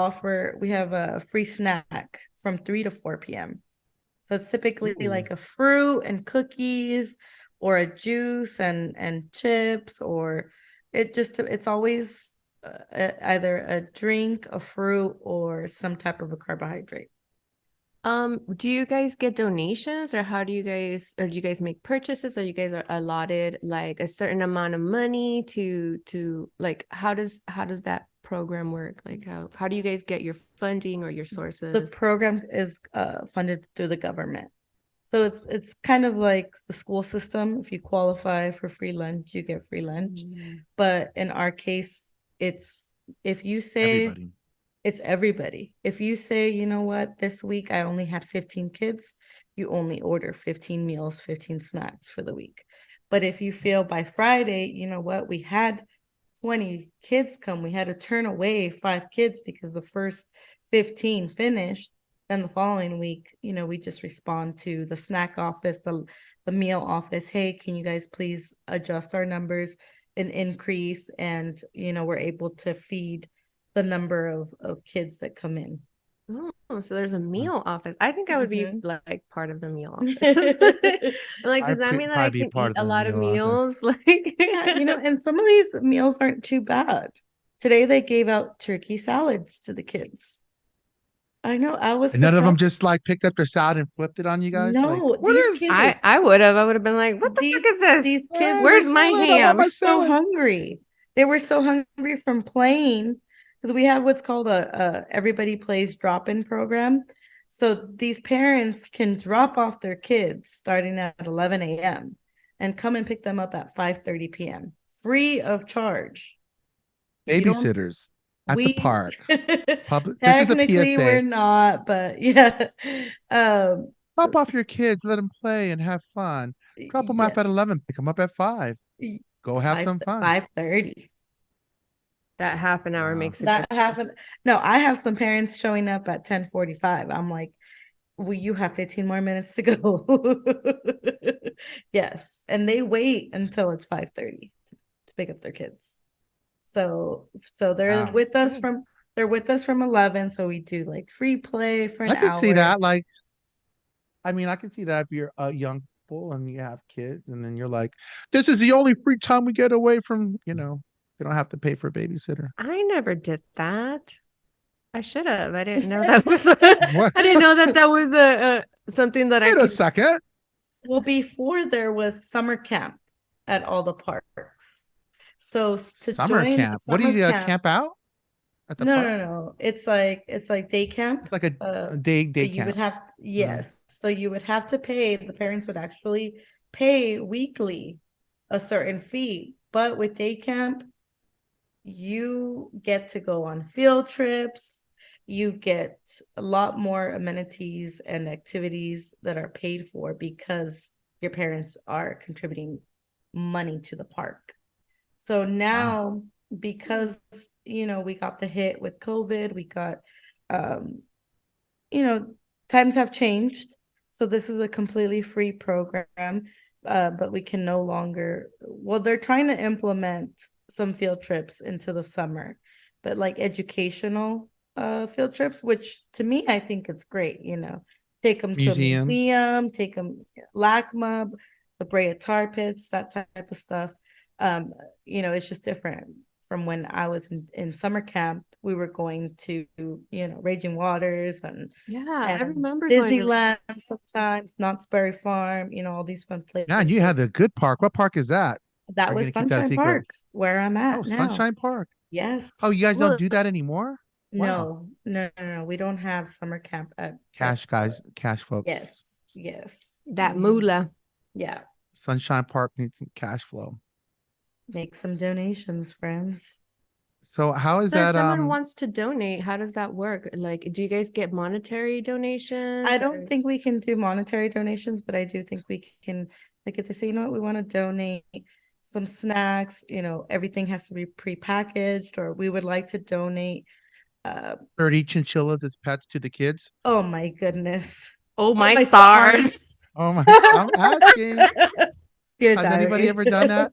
we have a free snack from 3 to 4 p.m. So it's typically Ooh. like a fruit and cookies, or a juice and chips, or it's always either a drink, a fruit, or some type of a carbohydrate. Do you guys get donations, or do you guys make purchases, or you guys are allotted like a certain amount of money to like how does that program work? Like how do you guys get your funding or your The sources? program is funded through the government. So it's kind of like the school system. If you qualify for free lunch, you get free lunch. Mm. But in our case, it's if you say Everybody. it's everybody. If you say, you know what, this week I only had 15 kids, you only order 15 meals, 15 snacks for the week. But if you feel by Friday, you know what, we had 20 kids come, we had to turn away 5 kids because the first 15 finished. Then the following week, we just respond to the snack office, the meal office. Hey, can you guys please adjust our numbers and increase? And, we're able to feed the number of kids that come in. Oh, so there's a Wow. meal office. I think I would be Mhm. like part of the meal office. I'm like, does that mean that I Probably be can part eat of a the lot of meal office. meals? Like, Yeah, and some of these meals aren't too bad. Today they gave out turkey salads to the kids. I know, I was And none of them surprised. just like picked up their salad and flipped it on you guys. Like, No, what these is kids, I would have been like, what the fuck these is this? these kids the Where's my salad? I want were ham? my so salad. hungry. They were so hungry from playing, because we had what's called a everybody plays drop-in program. So these parents can drop off their kids starting at 11 a.m. and come and pick them up at 5:30 p.m. free of charge. You don't Babysitters at the we park. Public. This is a technically PSA. we're not, but yeah. Um Drop off your kids, let them play and have fun. Drop them off yes. at 11, pick them up at 5. Go have 5 some fun. 5:30. That half an hour Wow. makes a That difference. happened. No, I have some parents showing up at 10:45. I'm like, well, you have 15 more minutes to go. Yes. And they wait until it's 5:30 to pick up their kids. So Wow. they're with us from 11. So we do like free play for an I could see hour. that. Like, I mean, I can see that if you're a young couple and you have kids, and then you're like, this is the only free time we get away from, you don't have to pay for a babysitter. I never did that. I should have. I didn't know that was What? I didn't know that that was a something that I Wait a could. second. Well, before there was summer camp at all the parks. So to Summer join camp. What do summer you camp, camp out at the no, park? no, no. It's like day camp. It's like a day But you would camp. have Mm. yes. So you would have to pay, the parents would actually pay weekly a certain fee. But with day camp, you get to go on field trips. You get a lot more amenities and activities that are paid for because your parents are contributing money to the park. So Wow. now, because we got the hit with COVID, we got um, you know, times have changed. So this is a completely free program, but we can no longer, well, they're trying to implement some field trips into the summer, but like educational field trips, which to me, I think it's great, take them to a Museums. museum, take them LACMA, La Brea Tar Pits, that type of stuff. It's just different from when I was in summer camp. We were going to, Raging Waters Yeah, I and remember going to. Disneyland sometimes, Knott's Berry Farm, all these fun Yeah, and you places. had the good park. What park is that? Or That are you was gonna keep that a Sunshine secret? Park, where I'm Oh, at now. Sunshine Park. Oh, Yes. you guys don't Well, do that anymore? Wow. No, no, no, no. We don't have summer camp at Cash guys, cash folks. yes, yes. that moolah. Yeah. Sunshine Park needs some cash flow. Make some donations, friends. So how is So if that someone wants to donate, how does that work? Like, do you guys get monetary donations? I or- don't think we can do monetary donations, but I do think we can, like, if they say, you know what, we want to donate some snacks, everything has to be prepackaged, or we would like to donate 30 chinchillas as pets to the kids? oh my goodness. Oh Oh my my stars. Oh my, I'm asking. Dear Has anybody diary. ever done that?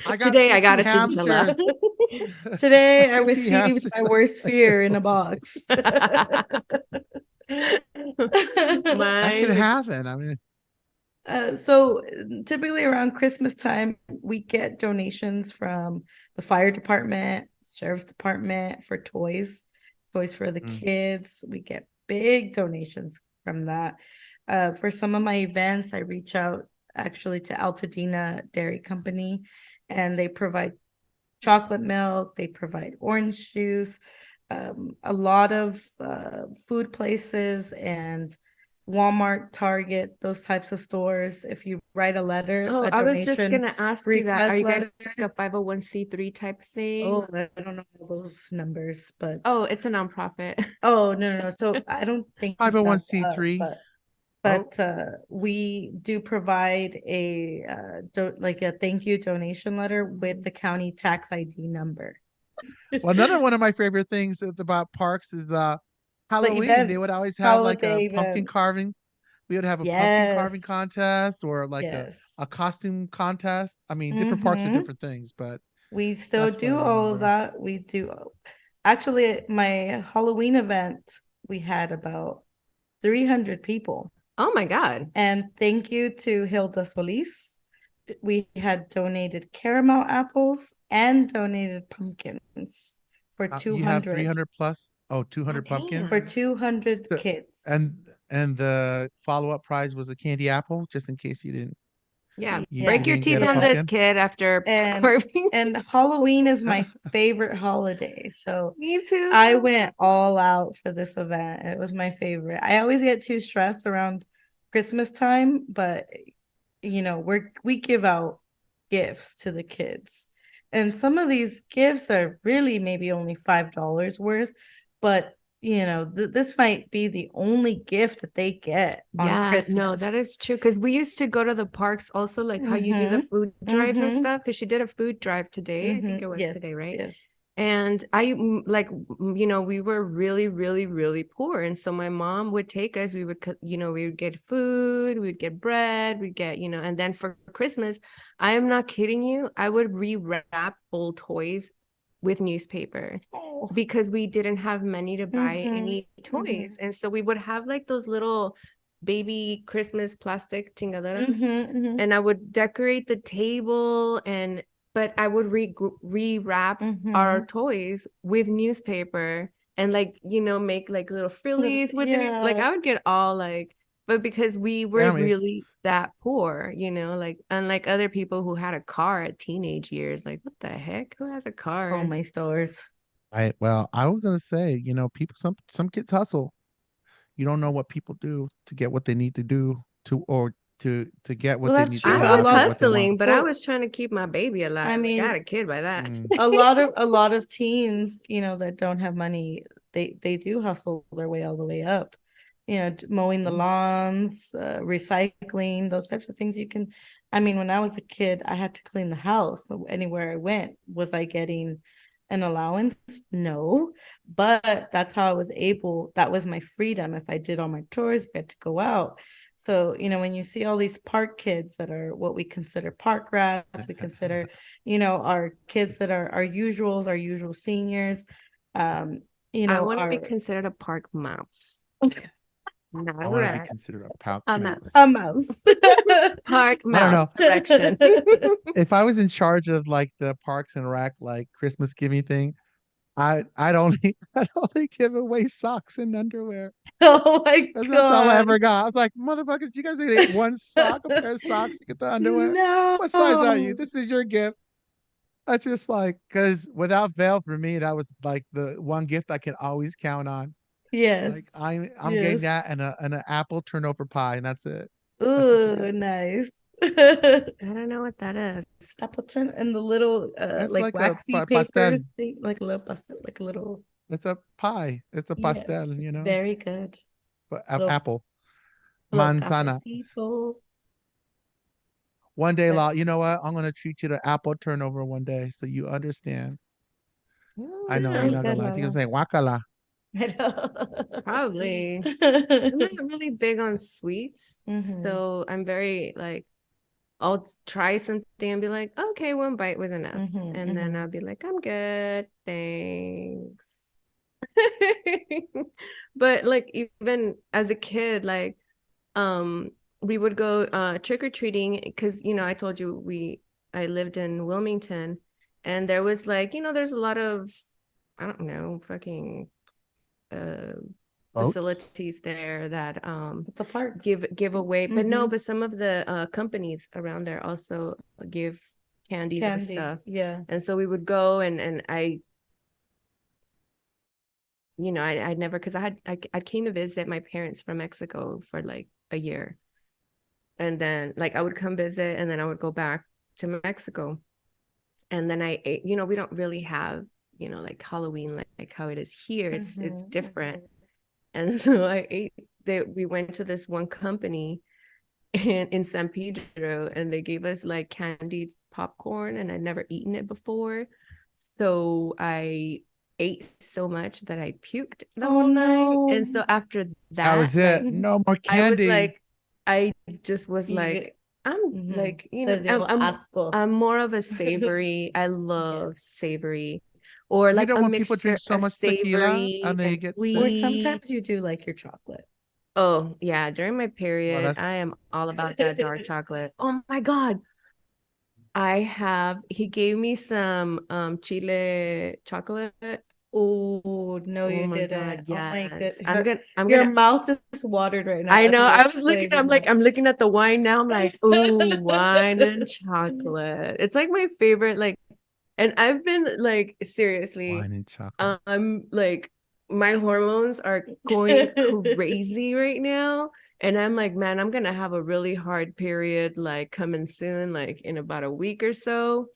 I got Today I got 50 a chinchilla. hamsters. Today I 50 received hamsters. my worst fear in a box. That could My happen. I mean, So typically around Christmas time, we get donations from the fire department, sheriff's department for toys for the mm, kids. We get big donations from that. For some of my events, I reach out actually to Altadena Dairy Company, and they provide chocolate milk, they provide orange juice, a lot of food places and Walmart, Target, those types of stores. If you write a letter, Oh, a I was just donation gonna ask you that. Are request you guys letter. like a 501c3 type thing? Oh, I don't know all those numbers, but Oh, it's a nonprofit. oh no. So I don't think that's us, 501c3. Oh, but we do provide a like a thank you donation letter with the county tax ID number. well, another one of my favorite things about parks is The Halloween. They events, would always have like a holiday pumpkin events. carving. We would have a pumpkin carving Yes, contest or like yes. a costume contest. I mean, different parks are Mm-hmm. different things, but We still that's what I do all of remember. that. We do. Actually, my Halloween event, we had about 300 people. Oh my God. And thank you to Hilda Solis. We had donated caramel apples and donated pumpkins for You have 200 300 plus? Oh, Oh, 200 pumpkins? for damn. 200 So- kids. and the follow-up prize was a candy apple, just in case you didn't Yeah. you Break your didn't teeth get a on this, pumpkin. kid, after And carving. and Halloween is my favorite holiday. So Me too. I went all out for this event. It was my favorite. I always get too stressed around Christmas time, but we give out gifts to the kids. And some of these gifts are really maybe only $5 worth, but this might be the only gift that they get on Yeah, no, that Christmas. is true. Because we used to go to the parks also, like how you do the Mhm. food drives and Mhm. stuff. Because she did a food drive today. I think it was Yes, today, right? yes. And we were really, really, really poor. And so my mom would take us, we would get food, we'd get bread, we'd get, and then for Christmas, I am not kidding you, I would rewrap old toys with newspaper Oh. because we didn't have money to buy any toys. And so we would have like those little baby Christmas plastic chingaderas, and I would decorate the table but I would rewrap our toys with newspaper and make like little frillies with it. Like Yeah. I would get all like, but because we Yeah, were I mean, really that poor, like unlike other people who had a car at teenage years, like what the heck? Who has a Oh car? my stores. I was gonna say, people some kids hustle. You don't know what people do to get what they need to do to get what Well, they that's need to true. I A have was to get lot. what they want. hustling, but I Well, was trying to keep my baby I alive. Like, I mean, had a kid by that. Mm. a lot of teens, that don't have money, they do hustle their way all the way up. Mowing the Mm. lawns, recycling, those types of things. I mean, when I was a kid, I had to clean the house anywhere I went. Was I getting an allowance? No, but that's how I was able. That was my freedom. If I did all my chores, I had to go out. So, when you see all these park kids that are what we consider park rats, we consider, our kids that are our usual seniors, I want to be our considered a park mouse. Not I a want to be rat. considered a pouch A mouse. mouse. A mouse. Park I don't mouse know. direction. If I was in charge of like the Parks and Rec like Christmas giving thing, I'd only I'd only give away socks and underwear. Oh my That's all I God. ever got. I was like, motherfuckers, you guys are gonna get one sock, a pair of socks, you get the underwear. No. What size are you? This is your gift. That's just like because without fail for me, that was like the one gift I can always count on. Like Yes. I'm getting Yes. that and an apple turnover pie, and that's it. That's what you Ooh, get. nice. I don't know what that is. Appleton and the little It's like like a waxy pastel. paper thing, like a little pastel, like a little, It's a pie. It's a yes, pastel, very good. but Little apple. little Manzana. cafecito. One day, But you know what? I'm gonna treat you to apple turnover one day, so you understand. Oh, I that it's know you're very sounds not gonna good, lie. You're gonna Lala. say wakala. I know. probably. I'm not really big on sweets, Mm-hmm. so I'm very like I'll try something and be like, okay, one bite was enough. Mm-hmm. And then Mm-hmm. I'll be like, I'm good, thanks. But like even as a kid, like um we would go trick-or-treating because I told you I lived in Wilmington and there was like, there's a lot of I don't know, fucking uh Oats. facilities there that The parks. give away, but no, Mm-hmm. but some of the companies around there also give candies and Candy. stuff. Yeah. And so we would go and I'd never because I came to visit my parents from Mexico for like a year. And then like I would come visit and then I would go back to Mexico. And then I ate, we don't really have, like Halloween like how it is here. It's Mm-hmm. different. And so I ate that we went to this one company in San Pedro and they gave us like candied popcorn and I'd never eaten it before. So I ate so much that I puked the Oh whole night. no. And so after That that, was it. like No more I was candy. like, I just was You, like, I'm mm-hmm. like, Te dio I'm asco. I'm more of a savory. I love Yes. savory or You like know a when people drink mixture so of much tequila savory and they and get Or sick? sometimes sweet. you do like your chocolate. Oh, yeah. During my Well, period, that's I am all about that dark chocolate. Oh my God. He gave me some Chile chocolate. Oh, no, Oh you my didn't. God, Oh my yes. good. I'm Your gonna mouth is watered right now I as know. you're I was looking, explaining that. I'm looking at the wine now. I'm like, ooh, wine and chocolate. It's like my favorite, like, and I've been like, seriously, wine and chocolate. I'm like, my hormones are going crazy right now. And I'm like, man, I'm gonna have a really hard period like coming soon, like in about a week or so.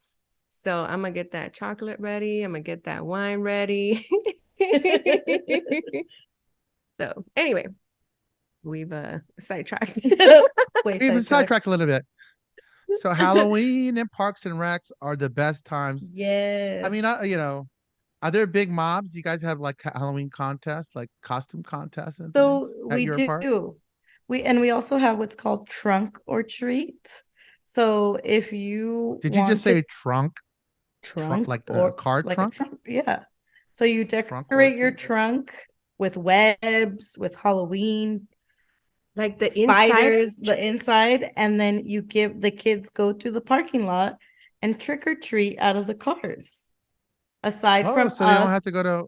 So I'm gonna get that chocolate ready. I'm gonna get that wine ready. So anyway, we've sidetracked. Way Even sidetracked sidetracked. a little bit. So Halloween and Parks and Recs are the best times. I Yes. mean, are there big mobs? You guys have like Halloween contests, like costume contests and things So at we your park? do. We also have what's called trunk or treat. So if you Did you just want say to trunk? Trunk, trunk like a or car like a trunk? trunk, yeah. So you Trunk or decorate your treat? trunk with webs, with Halloween Like the inside. spiders, the inside, and then you give the kids go to the parking lot and trick or treat out of the cars. Aside Oh, from so they don't us, have to go to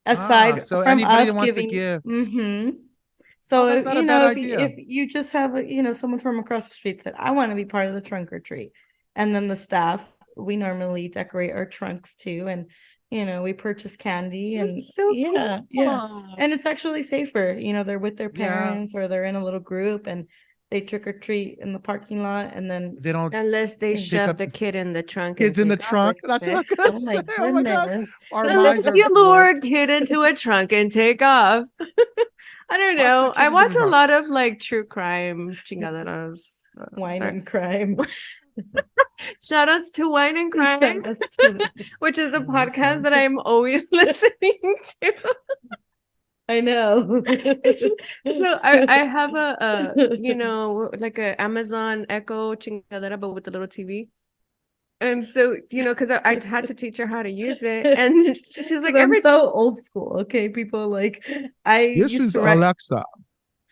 aside so from anybody us that wants to giving, give. Oh, so that's not a bad idea. if you just have someone from across the street said, I want to be part of the trunk or treat, and then the staff, we normally decorate our trunks too, and we purchase candy, and That's so yeah, cool. and it's actually safer. They're with their Yeah, parents or they're in a little group and they trick or treat in the parking lot, and then they don't Unless they pick shove up the kid in the trunk and kids in the take off trunk. with That's what it. I'm gonna oh say. my Oh my God, goodness. our Unless minds are you lure a warped. kid into a trunk and take off. I don't Watch the know. I kids in watch the a trunk. lot of like true crime chingaderas. Wine Sorry. and crime. Shout outs to Wine and Crime, which is a Oh, that's podcast fun. that I'm always listening to. I know. So I have like a Amazon Echo chingadera, but with the little TV. And so, because I had to teach her how to use it. And she's like, I'm every so old school. Okay, people, like I This used is to write. Alexa.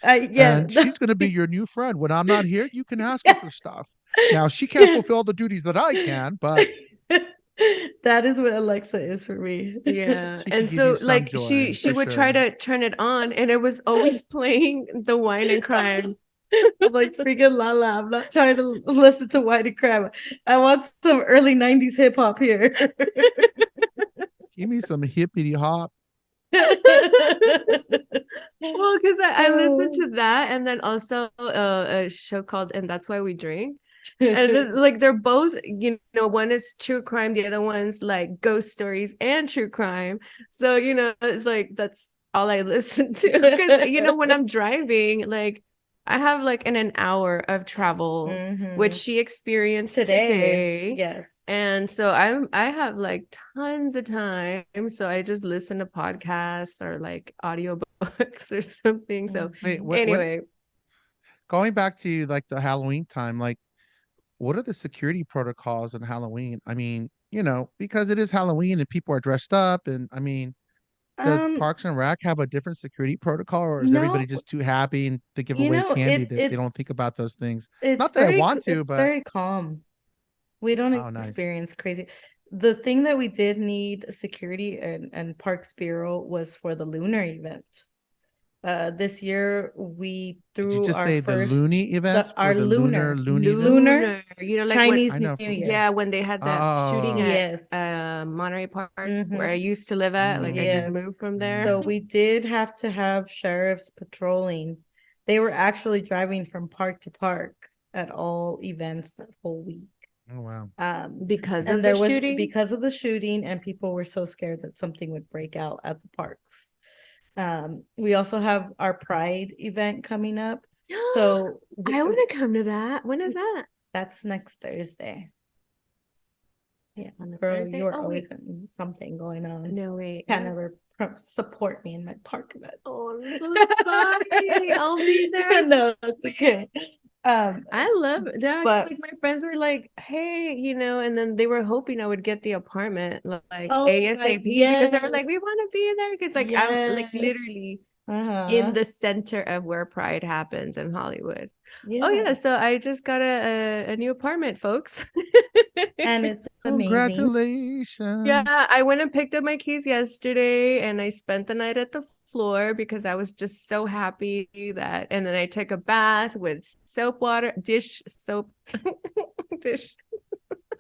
Yeah. and she's going to be your new friend. When I'm not here, you can ask her Yeah. for stuff. Now, she can't Yes. fulfill the duties that I can, but That is what Alexa is for me. Yeah. she could And give you so some like joy she for would try sure. to turn it on and it was always playing the wine and crime. I'm like freaking Lala. I'm not trying to listen to Whitey Crab. I want some early 90s hip hop here. Give me some hippity hop. Well, because I listened to that and then also a show called And That's Why We Drink. And like they're both, one is true crime, the other one's like ghost stories and true crime. So, it's like that's all I listen to. Because, when I'm driving, like I have like an hour of travel, which Mhm. she experienced Today, today. yes. And so I have like tons of time. So I just listen to podcasts or like audiobooks or something. So Wait, Mhm. what anyway, going back to like the Halloween time, like what are the security protocols in Halloween? I mean, because it is Halloween and people are dressed up and I mean, does Um, Parks and Rec have a different security protocol, or is everybody no, just too happy and to give away candy it that they don't think about those things? Not that I want to, it's but very calm. We don't oh, nice. experience crazy. The thing that we did need security and Parks Bureau was for the lunar event. This year we Did you threw just our say the first loony events for our the lunar loony events? lunar lunar, like when, Chinese I New know. Year. yeah, when they had that shooting Oh, at Yes. Monterey Park where I Mm-hmm. used to live at. Like I just Yes. moved from there. So mm. we did have to have sheriffs patrolling. They were actually driving from park to park at all events that whole week. Oh, wow. Because And of the there was shooting. because of the shooting, and people were so scared that something would break out at the parks. We also have our Pride event coming up. So I want to come to that. When is that? that's next Thursday. Yeah, On the girl, Thursday? you are Oh always wait. in something going on. No, wait. Can't ever support me in my park event. Oh, I'm so sorry. I'll be there. No, it's okay. I love it. Yeah, because But like my friends were like, hey, and then they were hoping I would get the apartment like oh my ASAP because they were like, yes, we want to be there because like I'm like yes, literally in uh-huh, the center of where Pride happens in Hollywood. Oh yeah, yeah, so I just got a new apartment, folks. and it's amazing. Yeah, Congratulations. I went and picked up my keys yesterday and I spent the night at the floor because I was just so happy that, and then I took a bath with soap water, dish soap, dish.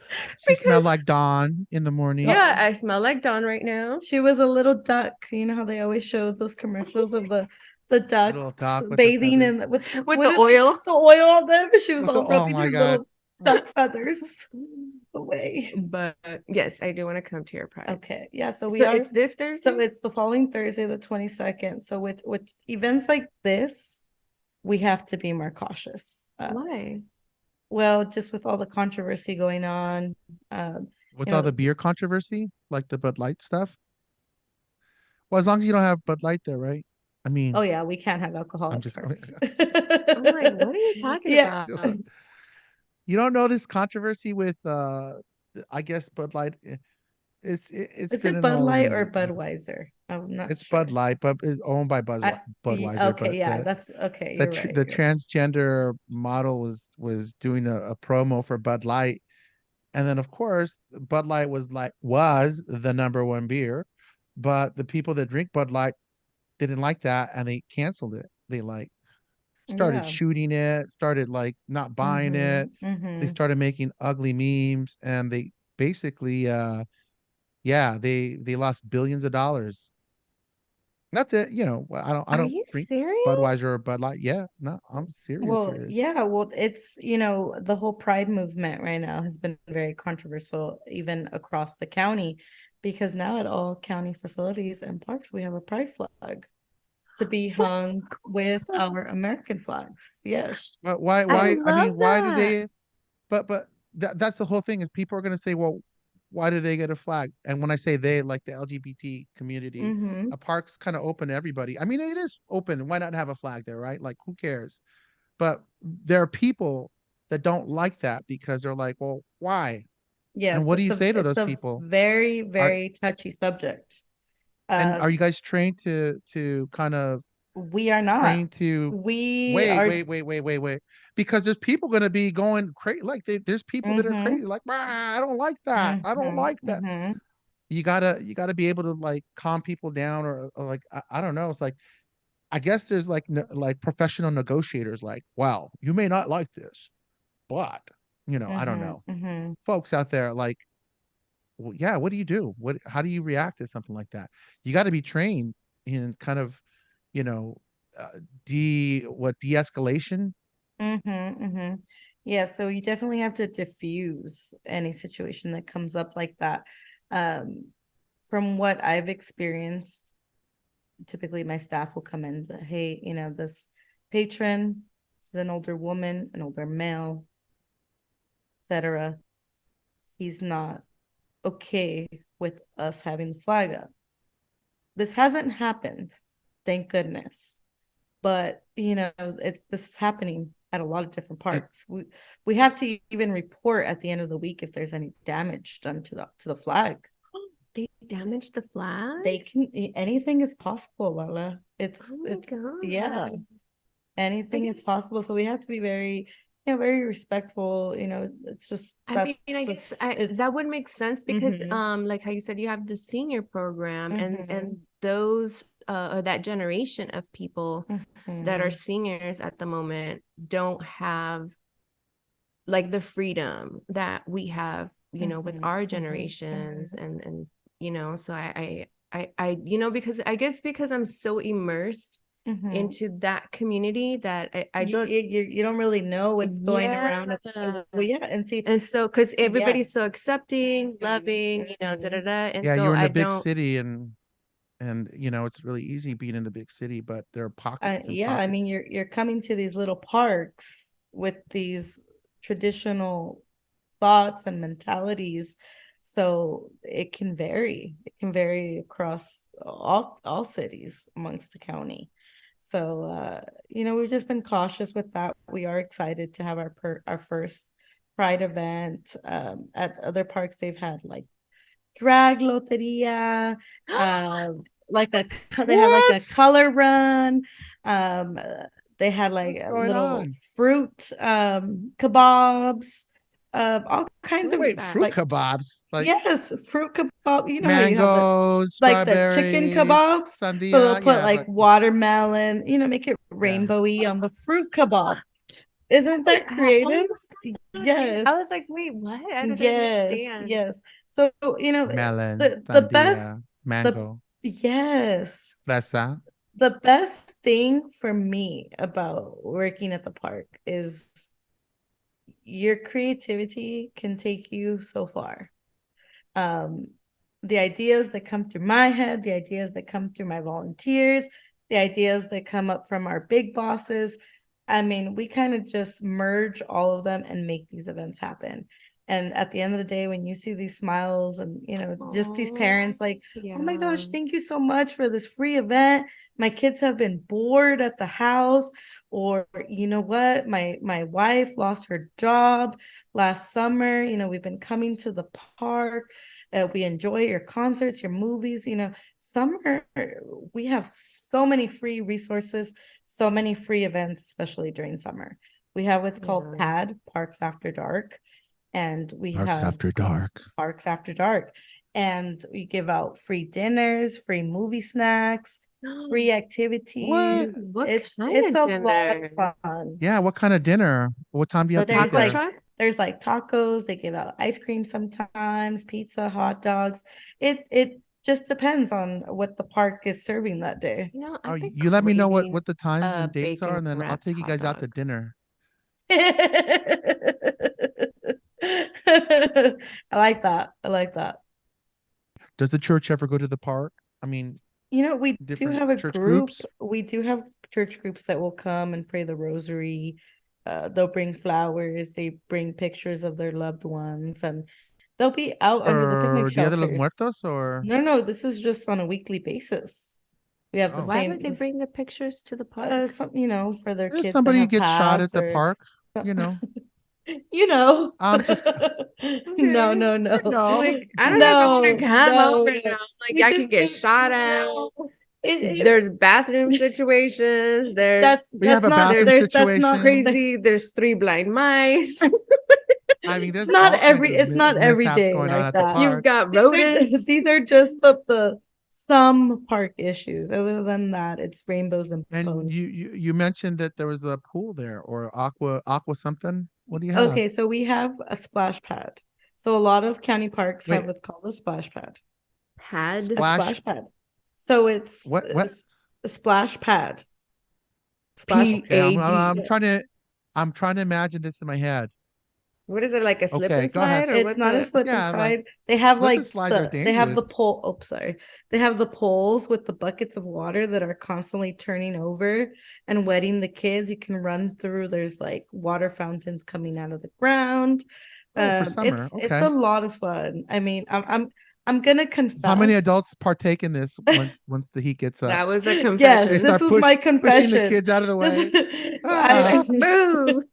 She Because, smelled like dawn in the morning. yeah, Oh, I smell like Dawn right now. she was a little duck. You know how they always show those commercials of the Little ducks doc with the bathing feathers. in with With what the is oil. the oil on them? She was With the all oh rubbing my her God. little duck feathers away. But yes, I do want to come to your Pride. Okay, yeah. So we So are. it's this So Thursday? it's the following Thursday, the 22nd. So with events like this, we have to be more cautious. Why? Well, just with all the controversy going on, With you all the know, beer controversy, like the Bud Light stuff. Well, as long as you don't have Bud Light there, right? I oh mean, yeah, we can't have alcohol I'm at just parks. I'm like, what are you talking Yeah. about? you don't know this controversy with I guess Bud Light. It's Is been it in Bud all Light or the Budweiser? I'm not it's Bud sure. Light, but it's owned by Budweiser. But Okay, yeah, that's okay. the You're right. the You're right. transgender model was doing a promo for Bud Light, and then of course Bud Light was the number one beer, but the people that drink Bud Light didn't like that and they canceled it. They like started Yeah. shooting it, started like not buying it. Mm-hmm. They Mm-hmm. started making ugly memes and they basically yeah, they lost billions of dollars. Not that, I Are don't you drink serious? Budweiser or Bud Light. Yeah, no, I'm serious, Well, serious. yeah, well, it's, the whole Pride movement right now has been very controversial, even across the county, because now at all county facilities and parks, we have a Pride flag to be That's hung with our American flags. Yes. But I So, I love mean, why do that. they but that's the whole thing is people are going to say, well, why do they get a flag? And when I say they, like the LGBT community, mm-hmm. a park's kind of open to everybody. I mean, it is open. Why not have a flag there, right? Like, who cares? But there are people that don't like that because they're like, well, why? And Yes, what do you say to it's those a people? very, Are very touchy subject. and are Um, you guys trained to kind of We are not. trained to We wait, are. wait, wait, wait, wait, wait. Because there's people going to be going crazy. Like there's people that are Mm-hmm, crazy. Like, I don't like that. I don't mm-hmm, like that. mm-hmm, You gotta be able to like calm people down, or like I don't know. It's like I guess there's like like professional negotiators. Like, wow, you may not like this, but I don't mm-hmm, know. mm-hmm. Folks out there, like, well, yeah, what do you do? How do you react to something like that? You got to be trained in kind of, you know, de-escalation. Mm-hmm, mm-hmm. Yeah, so you definitely have to diffuse any situation that comes up like that. Um, from what I've experienced, typically my staff will come in, but hey, this patron is an older woman, an older male, etc. He's not okay with us having the flag up. This hasn't happened, thank goodness. But this is happening at a lot of different And parks. We have to even report at the end of the week if there's any damage done to the flag. They damaged the flag? They can anything is possible, Lala. Oh my Yeah, God. I anything is guess possible. So we have to be very, very respectful. It's just I that's mean, I guess just it's that would make sense because mm-hmm, like how you said you have the senior program mm-hmm, and those or that generation of people that are mm-hmm, seniors at the moment don't have like the freedom that we have, with mm-hmm, our mm-hmm, generations mm-hmm. and so I because I guess because I'm so immersed Mm-hmm. into that community that I don't. You don't really know what's going Yeah. around well, yeah, and see, And so, because yeah. everybody's so accepting, loving, da da Mhm. da. And yeah, so you're in I a big don't, city, and it's really easy being in the big city, but there are pockets and Yeah, I mean, pockets. you're coming to these little parks with these traditional thoughts and mentalities, so it can vary. It can vary across all cities amongst the county. So we've just been cautious with that. We are excited to have our first Pride event. At other parks, they've had like drag loteria, like they had like a What? color run. Um, they had like What's a going little on? fruit kebabs, all kinds what of is Wait, that? fruit like kebabs, like yes, fruit kebab. You know how you have mangoes, like the chicken strawberries, kebabs. So they'll sandia. put Yeah, like but watermelon, make it yeah. rainbowy on the fruit kebab. Isn't Wait, that creative? oh my God. I Yes. was like, wait, what? I don't Yes, understand. yes. So, Melon, the best sandia, the mango, yes. fresa. The best thing for me about working at the park is your creativity can take you so far. um, the ideas that come through my head, the ideas that come through my volunteers, the ideas that come up from our big bosses. I mean, we kind of just merge all of them and make these events happen. And at the end of the day, when you see these smiles and, just these Oh, parents like, oh my yeah. gosh, thank you so much for this free event. My kids have been bored at the house. Or, you know what? My wife lost her job last summer. We've been coming to the park. We enjoy your concerts, your movies. Summer, we have so many free resources, so many free events, especially during summer. We have what's called Yeah. PAD, Parks After Dark, and we Parks have after dark. Parks After Dark. And we give out free dinners, free movie snacks, free What? activities. What kind It's of a lot dinner? of fun. Yeah, what kind of dinner? What time do you The have to be There's taco like there? truck? there's like tacos, they give out ice cream sometimes, pizza, hot dogs. It just depends on what the park is serving that day. Oh, I've been you let me know what craving what the times a and dates are, bacon and then I'll wrapped take you hot guys out to dog. dinner. I like that. I like that. Does the church ever go to the park? I mean, We do different have a church group. groups, We do have church groups that will come and pray the rosary. They'll bring flowers, they bring pictures of their loved ones, and they'll be out under the picnic or Dia de los shelters. Muertos, or No, this is just on a weekly basis. We have the oh, Why would same they bring the pictures to the park? some, for their if kids that somebody have gets shot at passed the or park, you know, you know. I'm just No, Okay. no, no. I'm no. like, I don't know if I want to No, come no, over no. now. Like, We I can just get shot at. no. There's bathroom situations. We have a bathroom that's not situation. crazy. There's three blind mice. I mean, it's there's not all kinds every of it's not every mishaps day going on like at the that. You've park. got These are, rodents. these are just the some park issues. Other than that, it's rainbows and And ponies. you mentioned that there was a pool there or aqua something. What do you have? Okay, so we have a splash pad. So a lot of county parks have Wait, what's called a splash pad. Pad. A splash. splash pad. So it's What? a splash pad. Splash. Okay, PAD. I'm trying to imagine this in my head. What is it, like a slip Okay, and go ahead. slide or It's what not a the slip and Yeah, like slide. They have slip and like slides are they have the dangerous. pole. Oh, sorry. They have the poles with the buckets of water that are constantly turning over and wetting the kids. You can run through. There's like water fountains coming out of the ground. Oh, for summer. It's a Okay. lot of fun. I mean, I'm gonna How many confess. adults partake in this once the heat gets up? that was a Yes, They confession. this start was my pushing the confession. kids out of the This way. You're I Ah, like, boo.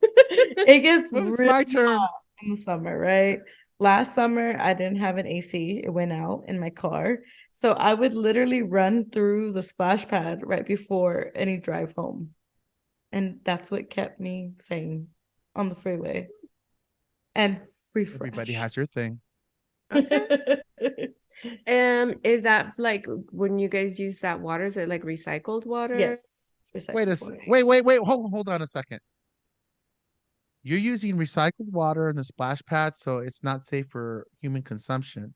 it gets it's really my turn. hot in the summer, right? Last summer, I didn't have an AC. It went out in my car. So I would literally run through the splash pad right before any drive home. And that's what kept me sane on the freeway and Everybody refreshed. has your thing. Okay. Is that like when you guys use that water, is it like recycled water? Yes, it's recycled water. Wait. Hold on a second. You're using recycled water in the splash pad, so it's not safe for human consumption.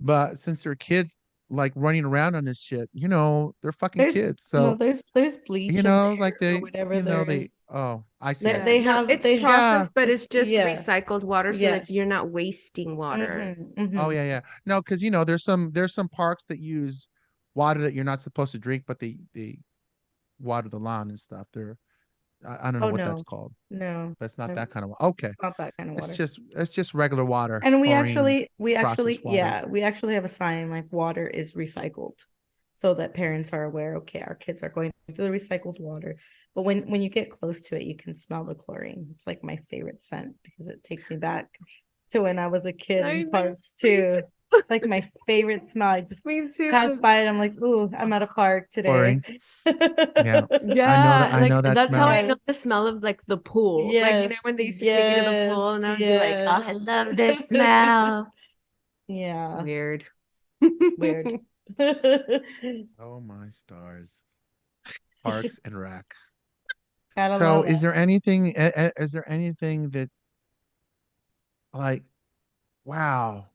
But since they're kids like running around on this shit, they're fucking There's kids. no, So, there's bleach in like there or whatever there they, is. oh, I Yeah, They see. no, have it's they Yeah. processed, but it's it's just yeah, recycled water, so yeah. it's you're not wasting water. Oh, yeah. No, because there's some parks that use water that you're not supposed to drink, but they water the lawn and stuff. I don't know Oh what that's no, called. no, That's not no, that kind of okay. it's not that kind of water. It's just regular water, And chlorine, processed water. yeah, we actually have a sign like water is recycled, so that parents are aware. Okay, our kids are going to the recycled water. But when you get close to it, you can smell the chlorine. It's like my favorite scent because it takes me back to when I was a kid I in know, parks me too. too. It's like my favorite smell. I just Me pass too. by it. I'm like, ooh, I'm at a park today. Chlorine. Yeah. Yeah, I know like that that's how I smell. know Yes, the smell of like the pool. Like, yes, when they used to take you to the pool yes, and I would be like, oh, I yes. love this smell. Yeah, Weird. weird. Oh my stars. Parks and Rec. Gotta So love it. is there anything that like, wow,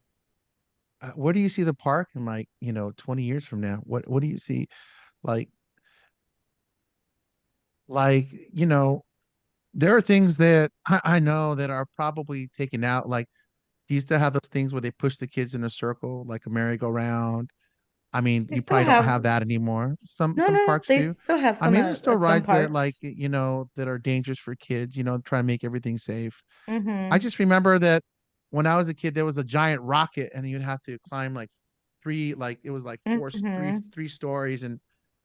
where do you see the park in like, 20 years from now? What do you see? Like, like, there are things that I know that are probably taken out. Like, do you still have those things where they push the kids in a circle, like a merry-go-round? I mean, They you still probably don't have have that anymore. Some no, no, some no. parks They do. still have I some mean, there's still at some rides that like, parks. that are dangerous for kids, try to make everything safe. I Mm-hmm. just remember that when I was a kid, there was a giant rocket and you'd have to climb like it was like Mm-hmm. three stories, and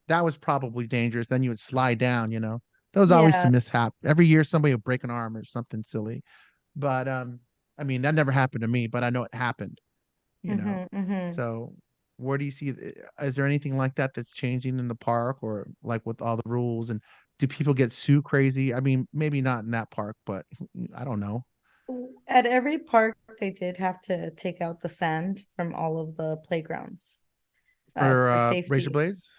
that was probably dangerous. Then you would slide down, There was always Yeah. some mishap. Every year somebody would break an arm or something silly. But I mean, that never happened to me, but I know it happened, you know. Mm-hmm. Mm-hmm. So where do you see is there anything like that that's changing in the park or like with all the rules, and do people get too crazy? I mean, maybe not in that park, but I don't know. At every park, they did have to take out the sand from all of the playgrounds, For for razor safety. blades?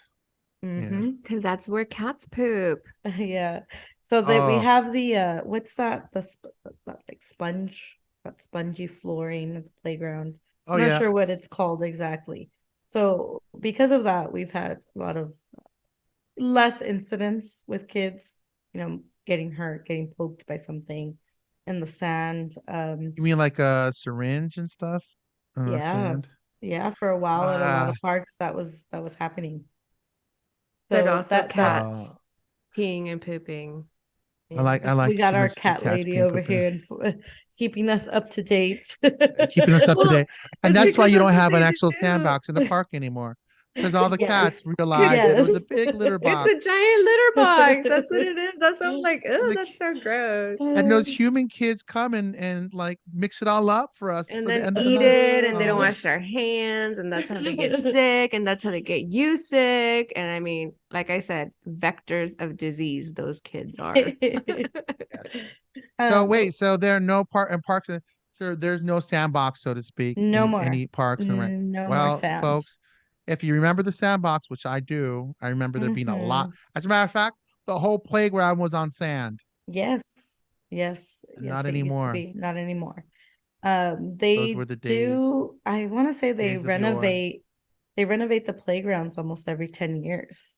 Yeah. Mm-hmm. Because that's where cats poop. Yeah. So that we Oh, have the what's that? That like sponge, that spongy flooring at the playground. oh I'm not yeah. sure what it's called exactly. So because of that, we've had a lot of less incidents with kids, getting hurt, getting poked by something in the sand. You mean like a syringe and stuff on the Yeah. sand? Yeah, for a while at a lot Ah, of parks that was happening. But So also that uh, cats peeing and pooping. yeah, I like we got our to see cat cats lady peeing over pooping, here and keeping us up to date. keeping us up to Well, date, and it's that's why because you that's don't what have an they actual do. sandbox in the park anymore. because all the cats Yes. realized that it Yes. was a big litter It's box. a giant litter box. That's what it is. That's why I'm like, And oh, the that's so gross. and those human kids come and like mix it all up for us And for the then end of the eat night. it, and they don't Oh, wash their hands, and that's how they get sick, and that's how they get you sick. And I mean, like I said, vectors of disease, those kids are. yes. So Um, wait, so there are no parks. So there's no sandbox, so to speak, no in more. any parks and rec. No more Well, sand. folks, if you remember the sandbox, which I do, I remember there being a lot. Hmm. As a matter of fact, the whole playground was on sand. Yes. Yes. Not Yes, it used to anymore. be. Not anymore. Those were They the days, do, I want to say days of yore. they renovate the playgrounds almost every 10 years.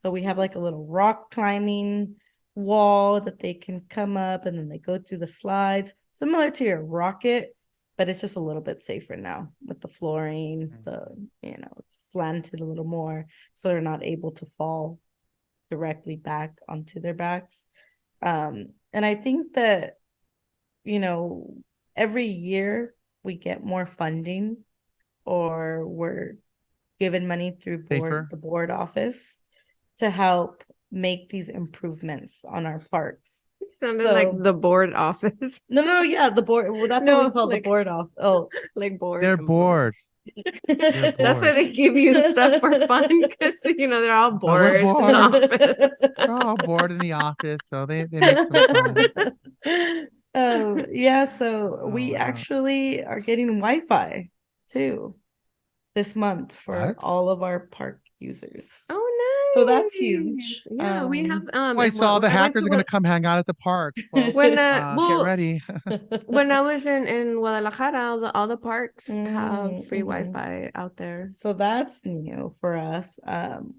So we have like a little rock climbing wall that they can come up and then they go through the slides, similar to your rocket, but it's just a little bit safer now with the flooring, it's slanted a little more so they're not able to fall directly back onto their backs. And I think that, you know, every year we get more funding or we're given money through Safer. the board office to help make these improvements on our parks. It sounded like So the board office. no, yeah, the board. Well, that's what we No, call the like board off. Oh, like board They're and board. bored. They're That's why bored. they give you stuff for fun because they're all Oh, we're bored in the bored. office. We're all bored in the office, so they make some fun. Yeah, so Oh we wow. actually are getting Wi-Fi too this month for What? all of our park users. Oh, So that's nice. huge. Yeah, we have Wait, so all when the I went hackers to are gonna come hang out at the parks, folks. when Get well ready. when I was in Guadalajara, all the parks have free Mhm. Wi-Fi out there. So that's new for us.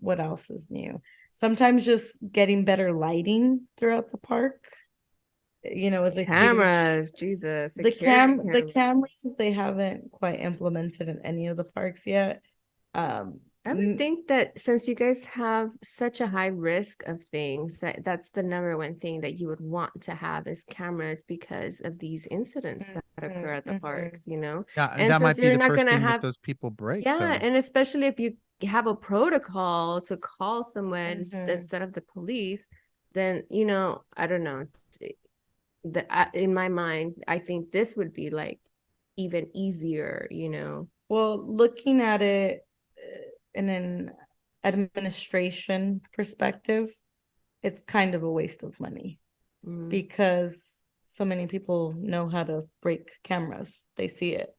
What else is new? Sometimes just getting better lighting throughout the park, is a huge. Cameras, Jesus, security The cameras. cameras they haven't quite implemented in any of the parks yet. I would think that since you guys have such a high risk of things, that's the number one thing that you would want to have is cameras because of these incidents that occur at the parks, Yeah, and And that might since be you're the not first gonna thing that have, those people break, yeah, though. and especially if you have a protocol to call someone instead of the police, then I don't know. In my mind, I think this would be like even easier. Well, looking at it in an administration perspective, it's kind of a waste of money because so many people know how to break cameras. They see it.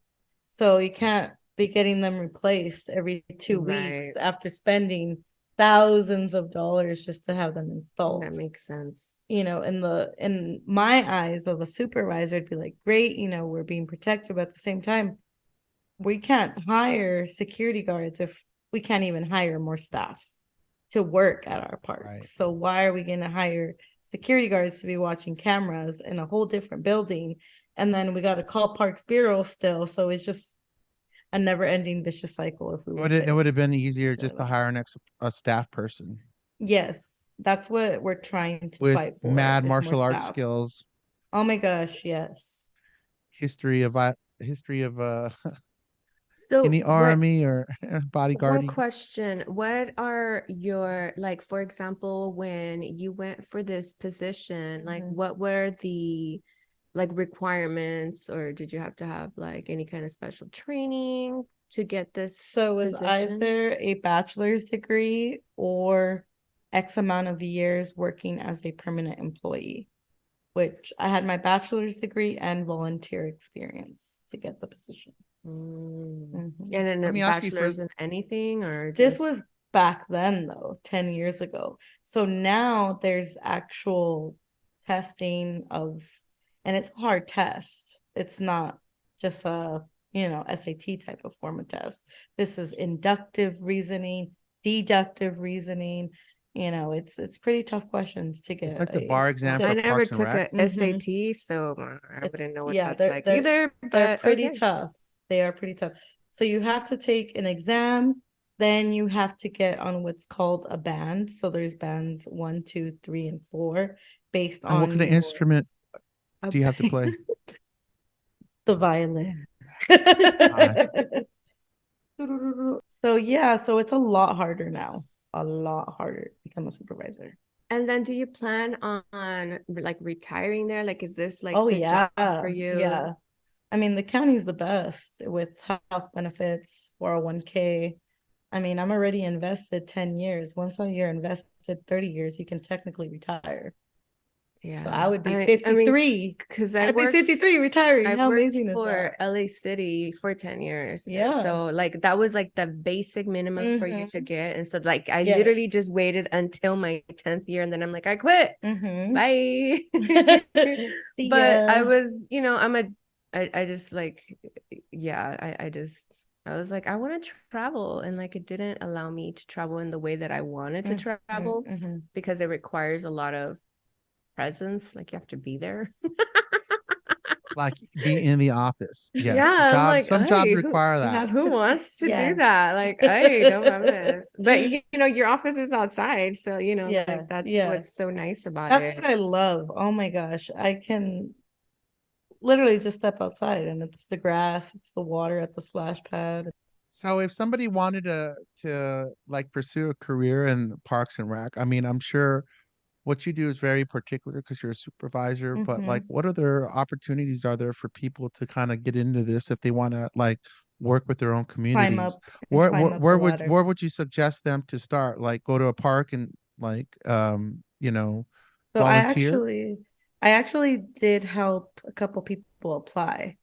So you can't be getting them replaced every 2 weeks Right. after spending thousands of dollars just to have them installed. That makes sense. In my eyes of a supervisor, it'd be like, great, we're being protected, but at the same time, we can't hire security guards if we can't even hire more staff to work at our parks. Right. So why are we going to hire security guards to be watching cameras in a whole different building? And then we got to call Parks Bureau still. So it's just a never ending vicious cycle if we were It to. would have been easier just to hire a staff person Yes, that's what we're trying to with fight for mad is more martial arts staff. skills, Oh my gosh, yes. history of So in the army or one bodyguarding. question, what are your, like, for example, when you went for this position, like what were the like requirements, or did you have to have like any kind of special training to get this So it was position? either a bachelor's degree or X amount of years working as a permanent employee, which I had my bachelor's degree and volunteer experience to get the position. And then Let a me ask you bachelor's in anything, or This just was back then, though, 10 years ago. So now there's actual testing of, and it's a hard test. It's not just a, SAT type of form of test. This is inductive reasoning, deductive reasoning. It's pretty tough questions to get. It's like the bar exam I for never Parks and took Rec. a SAT, so I wouldn't know what that's like either, they're but pretty okay. tough. They are pretty tough. So you have to take an exam, then you have to get on what's called a band. So there's bands 1, 2, 3, and 4 based And what on kind of instrument do you have to play? the violin. So yeah, so it's a lot harder now. A lot harder to become a supervisor. And then do you plan on like retiring there? Like, is this like Oh the yeah, job for you? yeah. I mean, the county's the best with health benefits, 401k. I mean, I'm already invested 10 years. Once you're invested 30 years, you can technically retire. So Yeah. I would be I mean, 53. because I'd be 53 retiring. I How worked amazing is for that? LA City for 10 years. Yeah. So like that was like the basic minimum for you to Mm-hmm. get. And so like I literally Yes. just waited until my 10th year and then I'm like, I quit. Mm-hmm. Bye. See But I ya. was, I just like, yeah, I was like, I want to travel. And like, it didn't allow me to travel in the way that I wanted to Mm-hmm. travel Mm-hmm. because it requires a lot of presence. Like, you have to be there. Like be in the office. Yeah, Yes. I'm Jobs, like, some jobs hey, require You that. have who to, wants to do yes. that? Like, hey, don't have this. But your office is outside, so Yeah, like that's yeah. what's so nice about That's it. what I love. Oh my gosh. I can literally just step outside and it's the grass, it's the water at the splash pad. So if somebody wanted to like pursue a career in Parks and Rec, I mean, I'm sure what you do is very particular because you're a supervisor, but like Mm-hmm. what other opportunities are there for people to kind of get into this if they want to like work with their own Climb communities? up and climb up the ladder. Where would you suggest them to start? Like go to a park and like So volunteer? I actually did help a couple people apply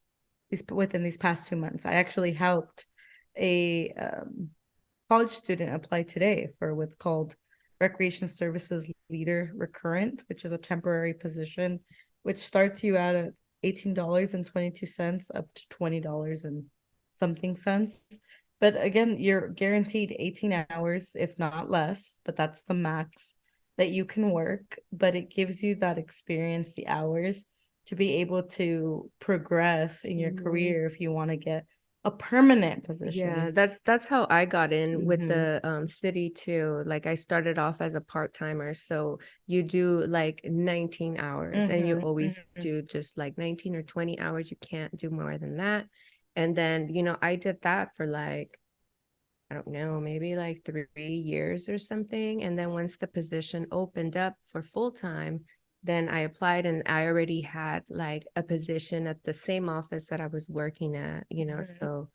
within these past 2 months. I actually helped a college student apply today for what's called Recreation Services Leader Recurrent, which is a temporary position, which starts you out at $18.22 up to $20 and something cents. But again, you're guaranteed 18 hours, if not less, but that's the max that you can work. But it gives you that experience, the hours to be able to progress in your Mhm. career if you want to get a permanent Yeah, position. that's how I got in with Mm-hmm. the city too. Like I started off as a part-timer, so you do like 19 hours and you Mm-hmm. always Mm-hmm. do just like 19 or 20 hours. You can't do more than that. And then, I did that for like I don't know, maybe like 3 years or something. And then once the position opened up for full time, then I applied and I already had like a position at the same office that I was working at, Mm-hmm. So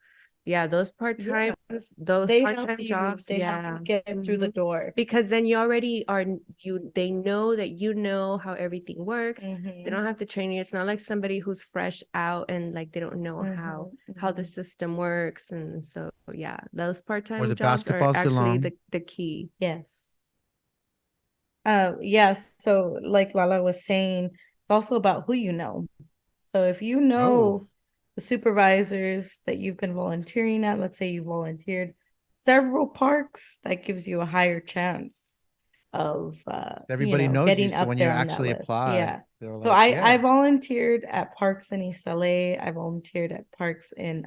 yeah, Yeah. those part-time jobs, They help you yeah. get through the hmm door. Because then you already are they know that you know how everything works. They Mm-hmm. don't have to train you. It's not like somebody who's fresh out and like they don't know Mm-hmm. how the Mm-hmm. system works. And so, yeah, those Where part-time the jobs are basketballs actually belong? the key. Yes. Yes. So like Lala was saying, it's also about who you know. So if you Oh, know the supervisors that you've been volunteering at, let's say you volunteered several parks, that gives you a higher chance of everybody knows you, getting so up when you there on that actually list. apply, Yeah. they're So like, I yeah. volunteered at parks in East LA. I volunteered at parks in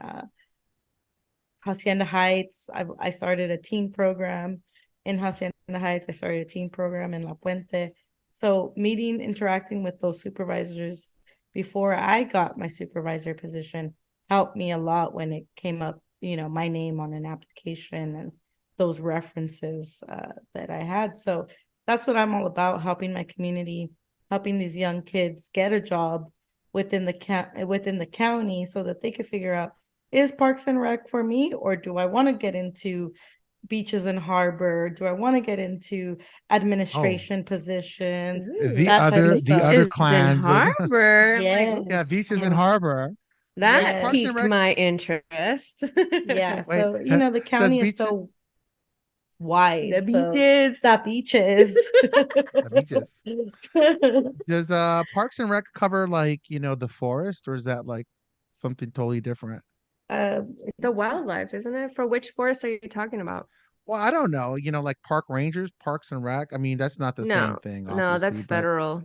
Hacienda Heights. I started a teen program in Hacienda Heights. I started a teen program in La Puente. So meeting, interacting with those supervisors before I got my supervisor position helped me a lot when it came up, my name on an application and those references that I had. So that's what I'm all about, helping my community, helping these young kids get a job within the county so that they could figure out, is Parks and Rec for me, or do I want to get into beaches and harbor? Do I want to get into Oh, administration positions? Ooh, That type of the stuff. other beaches in clans of harbor. I'm like, ooh, yeah, Yes, beaches and yes, harbor. Does that Parks and yes. piqued Rec my interest. Yeah. wait? So, the Does county is beaches so wide. The So beaches. the beaches. beaches does Parks and Rec cover like the forest, or is that like something totally different? um, The wildlife, isn't it? For which forest are you talking about? Well, I don't know. Like park rangers, Parks and Rec. I mean, that's not the same No, thing, no, obviously, that's but federal.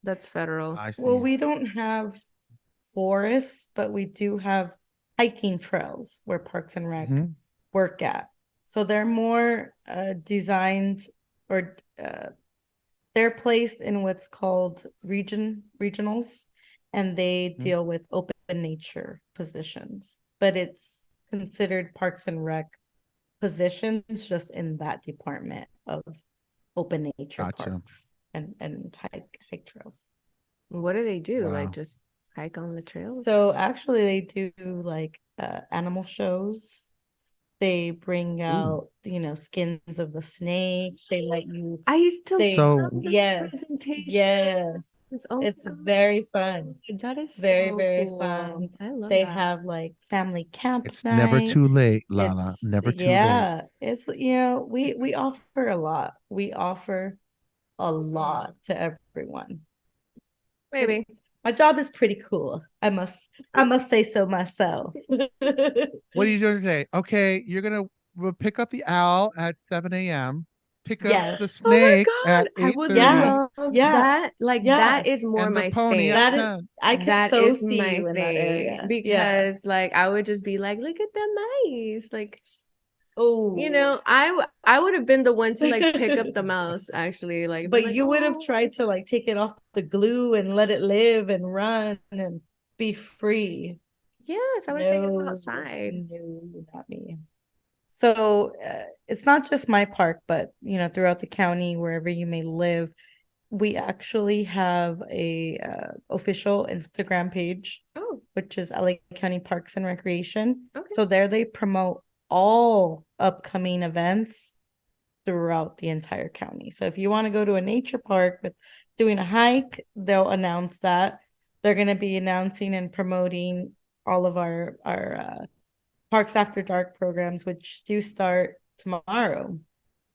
That's federal. I well, see. we don't have forests, but we do have hiking trails where Parks and Rec Hmm. work at. So they're more designed, or they're placed in what's called regionals, and they deal with open nature positions. But it's considered Parks and Rec positions just in that department of open nature Gotcha. parks and hike trails. What do they do? Like Wow. just hike on the trails? So actually they do like animal shows. They bring Ooh. out, skins of the snakes. They let you I used to they love So those yes, presentations. yes. Oh It's my very fun. God, that is Very, so very cool. fun. I love They that. have like family camp it's never night. too late, Lala. It's Never too late. yeah, it's we offer a lot. We offer a lot to everyone. Maybe. My job is pretty cool. I must say so myself. What are you doing today? Okay, you're gonna pick up the owl at 7 a.m. Pick up Yes. the Oh my snake God, at I would 8:30 Yeah. love Yeah. that. Like Yeah. that is more and the my pony at thing. That is 10. I can That so is see my you in that thing area. Yeah. because like I would just be like, look at the mice. Like, Oh. I would have been the one to like pick up the mouse actually, like be But like, you would have oh tried to like take it off the glue and let it live and run and be free. yes, I would have taken him No, outside. no, not me. So it's not just my park, but throughout the county, wherever you may live, we actually have a official Instagram page, Oh, which is LA County Parks and Recreation. okay. So there they promote all upcoming events throughout the entire county. So if you want to go to a nature park with doing a hike, they'll announce that. They're going to be announcing and promoting all of our Parks After Dark programs, which do start tomorrow.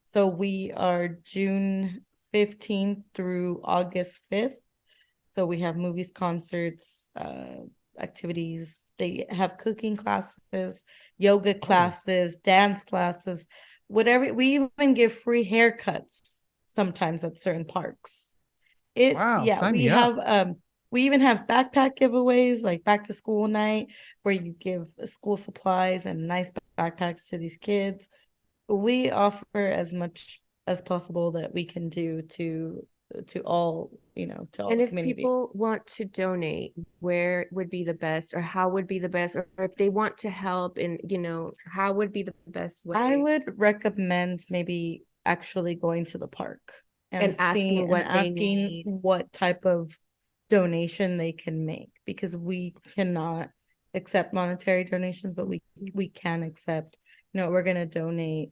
So we are June 15th through August 5th. So we have movies, concerts, activities. They have cooking classes, yoga Oh, classes, dance classes, whatever. We even give free haircuts sometimes at certain parks. wow. Yeah, Sign me up. we even have backpack giveaways like back to school night where you give school supplies and nice backpacks to these kids. We offer as much as possible that we can do to all, to all And the if community. people want to donate, where would be the best or how would be the best? Or if they want to help and, how would be the best I way? would recommend maybe actually going to the park and And asking seeing and what they asking need. what type of donation they can make, because we cannot accept monetary donations, but we can accept, we're going to donate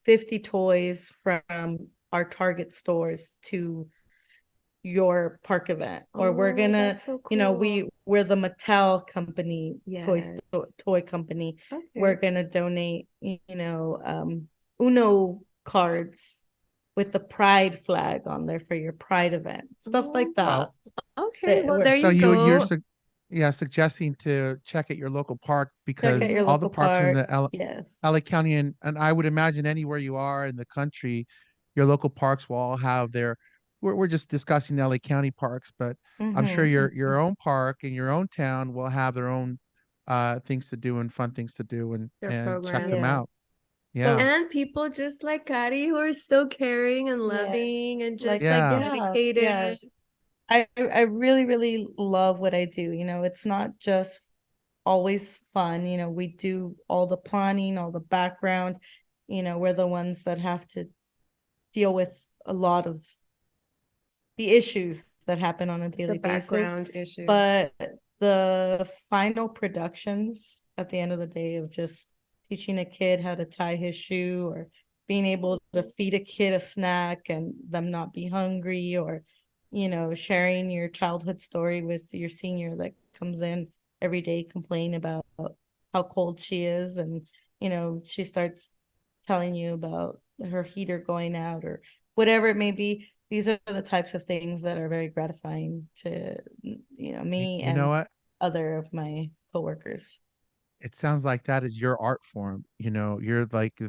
50 toys from our Target stores to your park event, or we're Oh, gonna, that's so cool. we're the Mattel company, Yes. toy company. Okay. We're gonna donate, Uno cards with the pride flag on there for your pride event, stuff like that. Well, Okay, well, there so you you're go. yeah, suggesting to check at your local park Check out because your all the local parks in park. the Yes. LA County and I would imagine anywhere you are in the country, your local parks will all have their we're just discussing LA County parks, but I'm sure your own park in your own town will have their own things to do and fun things to do Their and check them programs. Yeah. out. Yeah. So And people just like Cari who are so caring and yes, loving and like, just like Yeah. yeah, yeah. dedicated. I really, really love what I do. It's not just always fun. We do all the planning, all the background. We're the ones that have to deal with a lot of the issues that happen on a The daily basis. background issues. But the final productions at the end of the day of just teaching a kid how to tie his shoe, or being able to feed a kid a snack and them not be hungry, or sharing your childhood story with your senior that comes in every day complaining about how cold she is, and she starts telling you about her heater going out or whatever it may be. These are the types of things that are very gratifying to me You know and what? other of my coworkers. It sounds like that is your art form. You're like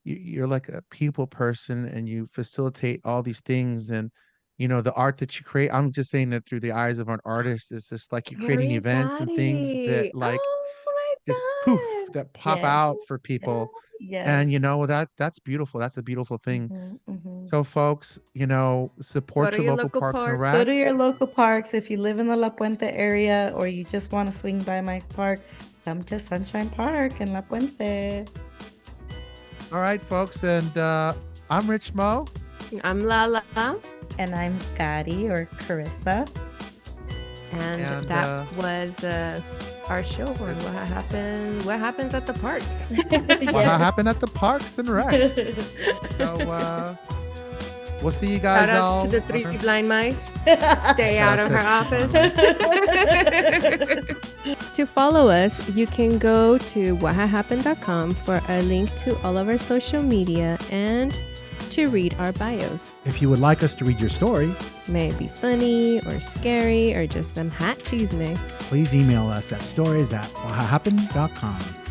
you're like a people person and you facilitate all these things and the art that you create. I'm just saying that through the eyes of an artist. It's just like you're creating Cari events and things that body. like Oh my just poof God. that pop Yes, out for yes, people. And yes. that's beautiful. That's a beautiful thing. Mm-hmm. So folks, Go support to your your local local parks and park. Go rec. to your local parks. If you live in the La Puente area or you just want to swing by my park, come to Sunshine Park in La Puente. All right, folks. And I'm Rich Mo. I'm Lala. And I'm Cari or Carissa. And that was our show on what happens at the parks. What happened at the parks and rec. So we'll see you guys. Shout all outs to the three blind mice. Stay out of her office. To follow us, you can go to whathahappened.com for a link to all of our social media and to read our bios. If you would like us to read your story, May it be funny or scary or just some hot cheese, please email us at stories@whathahappened.com.